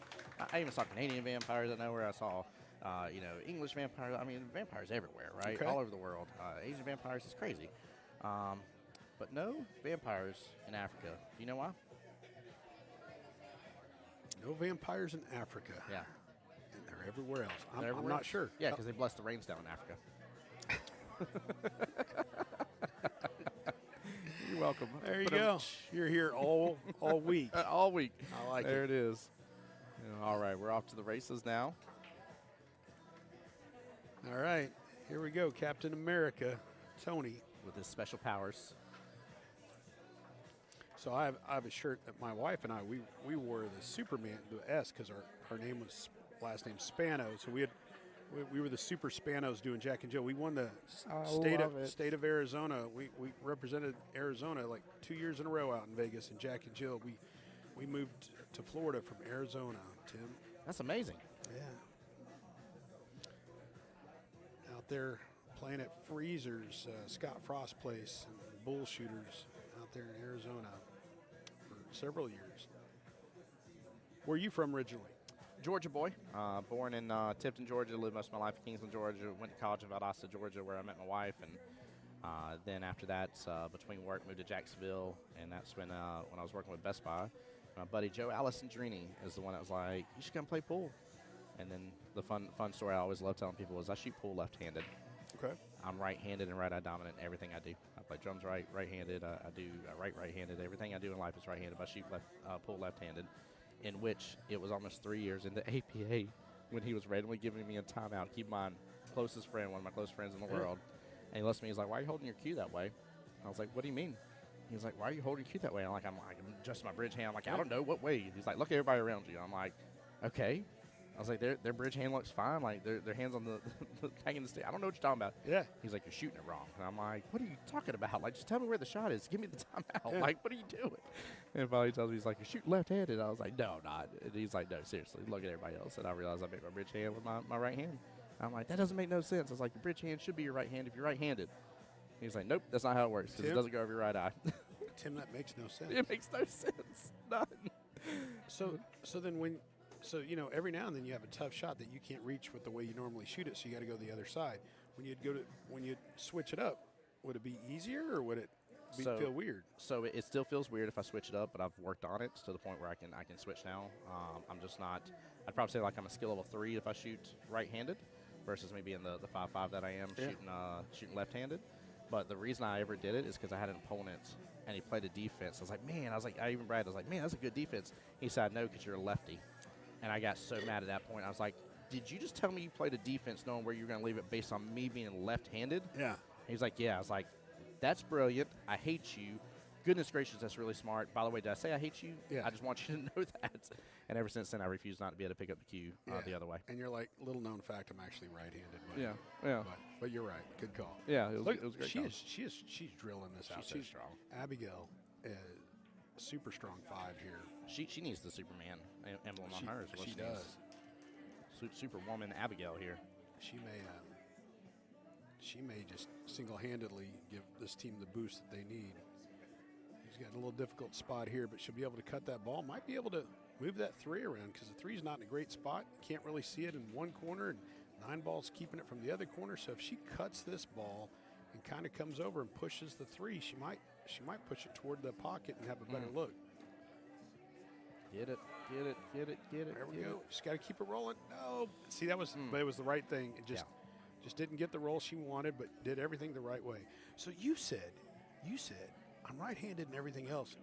I even saw Canadian vampires. I know where I saw, English vampires. I mean, vampires everywhere, right? Okay. All over the world. Asian vampires is crazy. But no vampires in Africa. Do you know why? No vampires in Africa. Yeah. And there or everywhere else. I'm Everywhere not else. sure. Yeah, because they bless the rains down in Africa. You're welcome. There you go. You're here all week. All week. I like there it. There it is. All right, we're off to the races now. All right, here we go. Captain America, Tony. With his special powers. So I have a shirt that my wife and I, we wore the Superman, the S, because our name was, last name Spano. So we were the Super Spanos doing Jack and Jill. We won the state of Arizona. We represented Arizona like 2 years in a row out in Vegas in Jack and Jill. We moved to Florida from Arizona, Tim. That's amazing. Yeah. Out there playing at Freezer's, Scott Frost Place, and bull shooters out there in Arizona for several years. Where are you from originally? Georgia boy, born in Tipton, Georgia, lived most of my life in Kingsland, Georgia, went to college in Valdosta, Georgia, where I met my wife, and then after that, between work, moved to Jacksonville, and that's when I was working with Best Buy. My buddy Joe Alessandrini is the one that was like, you should come play pool. And then the fun story I always love telling people is I shoot pool left-handed. Okay. I'm right-handed and right-eye dominant in everything I do. I play drums right-handed. I do right-handed. Everything I do in life is right-handed. But I shoot pool left-handed, in which it was almost 3 years into APA when he was randomly giving me a timeout. Keep in mind, closest friend, one of my close friends in the world. And he looks at me, he's like, why are you holding your cue that way? I was like, what do you mean? He's like, why are you holding your cue that way? I'm adjusting my bridge hand. I'm like, I don't know, what way? He's like, look at everybody around you. I'm like, okay. I was like, their bridge hand looks fine. Like, their hands on the hanging the stick. I don't know what you're talking about. Yeah. He's like, you're shooting it wrong. And I'm like, what are you talking about? Like, just tell me where the shot is. Give me the timeout. Yeah. Like, what are you doing? And finally he tells me, he's like, you're shooting left-handed. I was like, no, I'm not. And he's like, no, seriously, look at everybody else. And I realized I made my bridge hand with my right hand. I'm like, that doesn't make no sense. I was like, your bridge hand should be your right hand if you're right-handed. He's like, nope, that's not how it works because it doesn't go over your right eye. Tim, that makes no sense. It makes no sense. None. So then you know, every now and then you have a tough shot that you can't reach with the way you normally shoot it, so you got to go the other side. When you'd switch it up, would it be easier or would it feel weird? So it still feels weird if I switch it up, but I've worked on it to the point where I can switch now. I'm just not. I'd probably say like I'm a skill level 3 if I shoot right-handed, versus maybe in the 5.5 that I am shooting left-handed. But the reason I ever did it is because I had an opponent and he played a defense. I even bragged. I was like, man, that's a good defense. He said, no, because you're a lefty. And I got so mad at that point. I was like, did you just tell me you played a defense knowing where you're going to leave it based on me being left-handed? Yeah. He's like, yeah. I was like, that's brilliant. I hate you. Goodness gracious, that's really smart. By the way, did I say I hate you? Yeah. I just want you to know that. And ever since then, I refuse not to be able to pick up the cue the other way. And you're like, little known fact, I'm actually right-handed. Yeah. But you're right. Good call. Yeah, it was great. She's drilling this out. She's strong. Abigail, super strong 5 here. She needs the Superman emblem on hers. She does. Superwoman Abigail here. She may just single-handedly give this team the boost that they need. She's got a little difficult spot here, but she'll be able to cut that ball. Might be able to move that 3 around because the 3's not in a great spot. Can't really see it in one corner, and 9 ball's keeping it from the other corner. So if she cuts this ball and kind of comes over and pushes the 3, she might push it toward the pocket and have a better look. Get it. There we go. Just got to keep it rolling. No, see but it was the right thing. It just didn't get the roll she wanted, but did everything the right way. So you said, I'm right-handed and everything else,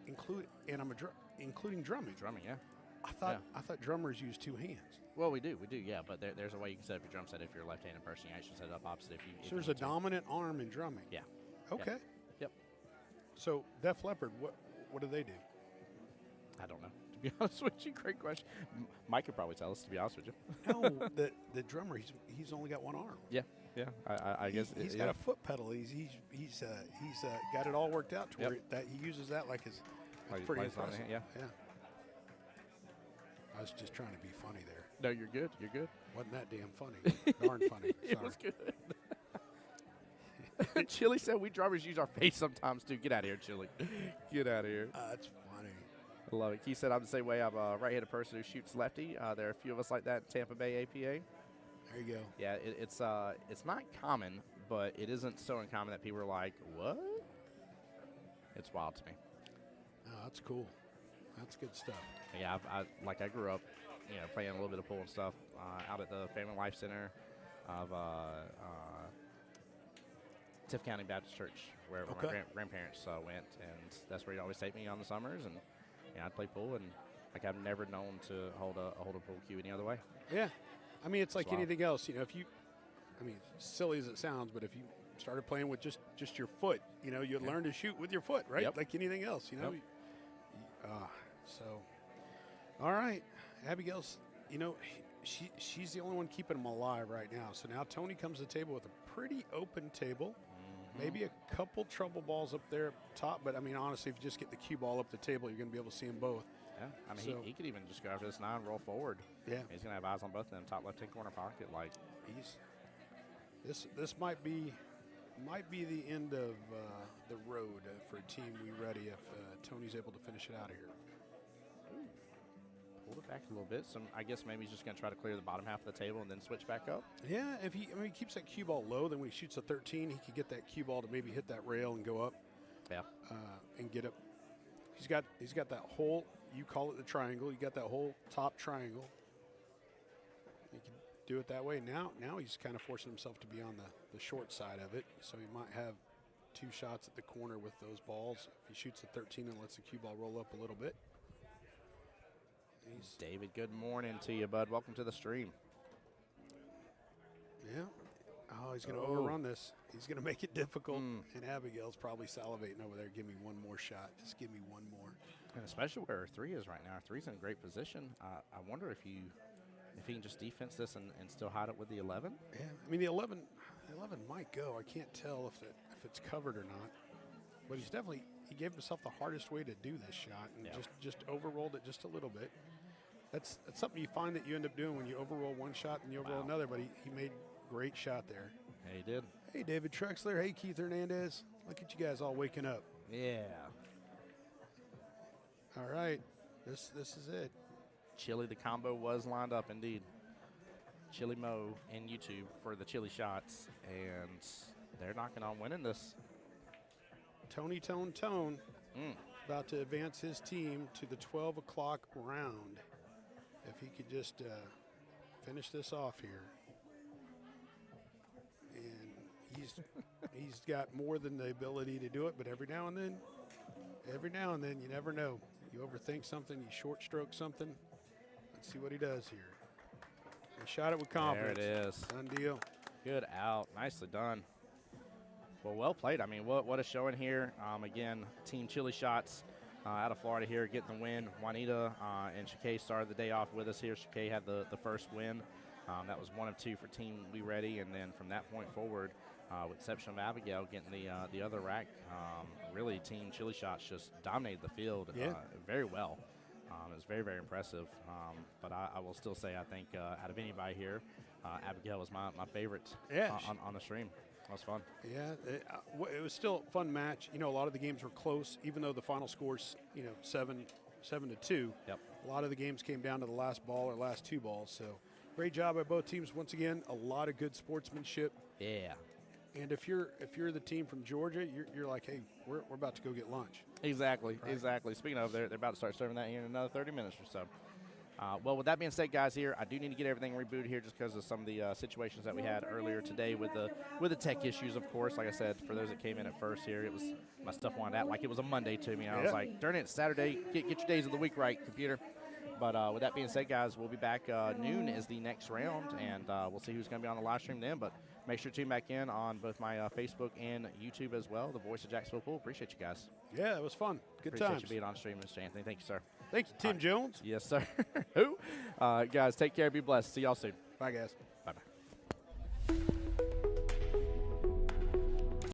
including drumming. Drumming, yeah. I thought drummers use 2 hands. Well, we do, yeah. But there's a way you can set up your drum set if you're a left-handed person. You actually set it up opposite if you. So there's a dominant arm in drumming. Yeah. Okay. Yep. So Def Leppard, what do they do? I don't know. To be honest with you, great question. Mike could probably tell us. To be honest with you. No, the drummer, he's only got one arm. Yeah. I guess he's got a foot pedal. He's got it all worked out to where that he uses that like his. That's pretty impressive. Yeah. I was just trying to be funny there. No, you're good. Wasn't that damn funny? Darn funny. Sorry. It was good. Chili said we drummers use our face sometimes too. Get out of here, Chili. Get out of here. That's funny. I love it. Keith said I'm the same way. I'm a right-handed person who shoots lefty. There are a few of us like that in Tampa Bay APA. There you go. Yeah, it's not common, but it isn't so uncommon that people are like, what? It's wild to me. Oh, that's cool. That's good stuff. Yeah, I grew up, playing a little bit of pool and stuff out at the Family Life Center of Tiff County Baptist Church, where my grandparents went, and that's where he'd always take me on the summers, and I'd play pool, and I've never known to hold a pool cue any other way. Yeah, I mean it's like wild. anything else. If you, silly as it sounds, but if you started playing with just your foot, you'd learn to shoot with your foot, right? Yep. Like anything else, Yep. So, all right, Abigail's, she's the only one keeping them alive right now. So now Tony comes to the table with a pretty open table. Maybe a couple trouble balls up there up top, but honestly, if you just get the cue ball up the table, you're going to be able to see them both. Yeah, he could even just go after this 9, roll forward. Yeah, he's going to have eyes on both of them, top left-hand corner pocket. Like this might be the end of the road for Team We Ready if Tony's able to finish it out of here. Pulled it back a little bit. I guess maybe he's just going to try to clear the bottom half of the table and then switch back up. Yeah, if he keeps that cue ball low, then when he shoots a 13, he could get that cue ball to maybe hit that rail and go up. Yeah. And get up. He's got that whole, you call it the triangle. You got that whole top triangle. He can do it that way. Now he's kind of forcing himself to be on the short side of it. So he might have 2 shots at the corner with those balls. If he shoots a 13 and lets the cue ball roll up a little bit. David, good morning to you, bud. Welcome to the stream. Yeah. Oh, he's going to overrun this. He's going to make it difficult. And Abigail's probably salivating over there. Give me one more shot. Just give me one more. And especially where her 3 is right now. Her 3's in great position. I wonder if he can just defense this and still hide it with the 11. Yeah, the 11 might go. I can't tell if it's covered or not. But he gave himself the hardest way to do this shot and just overrolled it just a little bit. That's something you find that you end up doing when you overroll one shot and you overroll another, but he made a great shot there. Yeah, he did. Hey, David Trexler. Hey, Keith Hernandez. Look at you guys all waking up. Yeah. All right. This is it. Chili, the combo was lined up indeed. Chili Mo in YouTube for the chili shots, and they're knocking on winning this. Tony Tone about to advance his team to the 12 o'clock round. If he could just finish this off here. And he's got more than the ability to do it, but every now and then, you never know. You overthink something, you short stroke something. Let's see what he does here. He shot it with confidence. There it is. Done deal. Good out. Nicely done. Well played. What a showing here. Again, Team Chili Shots out of Florida here getting the win. Juanita and Shakay started the day off with us here. Shakay had the first win. That was 1 of 2 for Team We Ready. And then from that point forward, with the exception of Abigail getting the other rack, really Team Chili Shots just dominated the field very well. It was very, very impressive. But I will still say, I think out of anybody here, Abigail was my favorite on the stream. That was fun. Yeah, it was still a fun match. A lot of the games were close, even though the final score's 7-2. Yep. A lot of the games came down to the last ball or last 2 balls. So great job by both teams. Once again, a lot of good sportsmanship. Yeah. And if you're the team from Georgia, you're like, hey, we're about to go get lunch. Exactly, right? Exactly. Speaking of, they're about to start serving that here in another 30 minutes or so. Well, with that being said, guys, here I do need to get everything rebooted here just because of some of the situations that we had earlier today with the tech issues. Of course, like I said, for those that came in at first here, it was my stuff wanted out like it was a Monday to me. I was like, darn it, it's Saturday. Get your days of the week right, computer. But with that being said, guys, we'll be back noon is the next round, and we'll see who's going to be on the live stream then. But make sure to tune back in on both my Facebook and YouTube as well. The voice of Jacksonville Pool. Appreciate you guys. Yeah, it was fun. Good Appreciate times. you being on stream, Mr. Anthony. Thank you, sir. Thank you, Tim Jones. Yes, sir. Who? Guys, take care. Be blessed. See y'all soon. Bye, guys.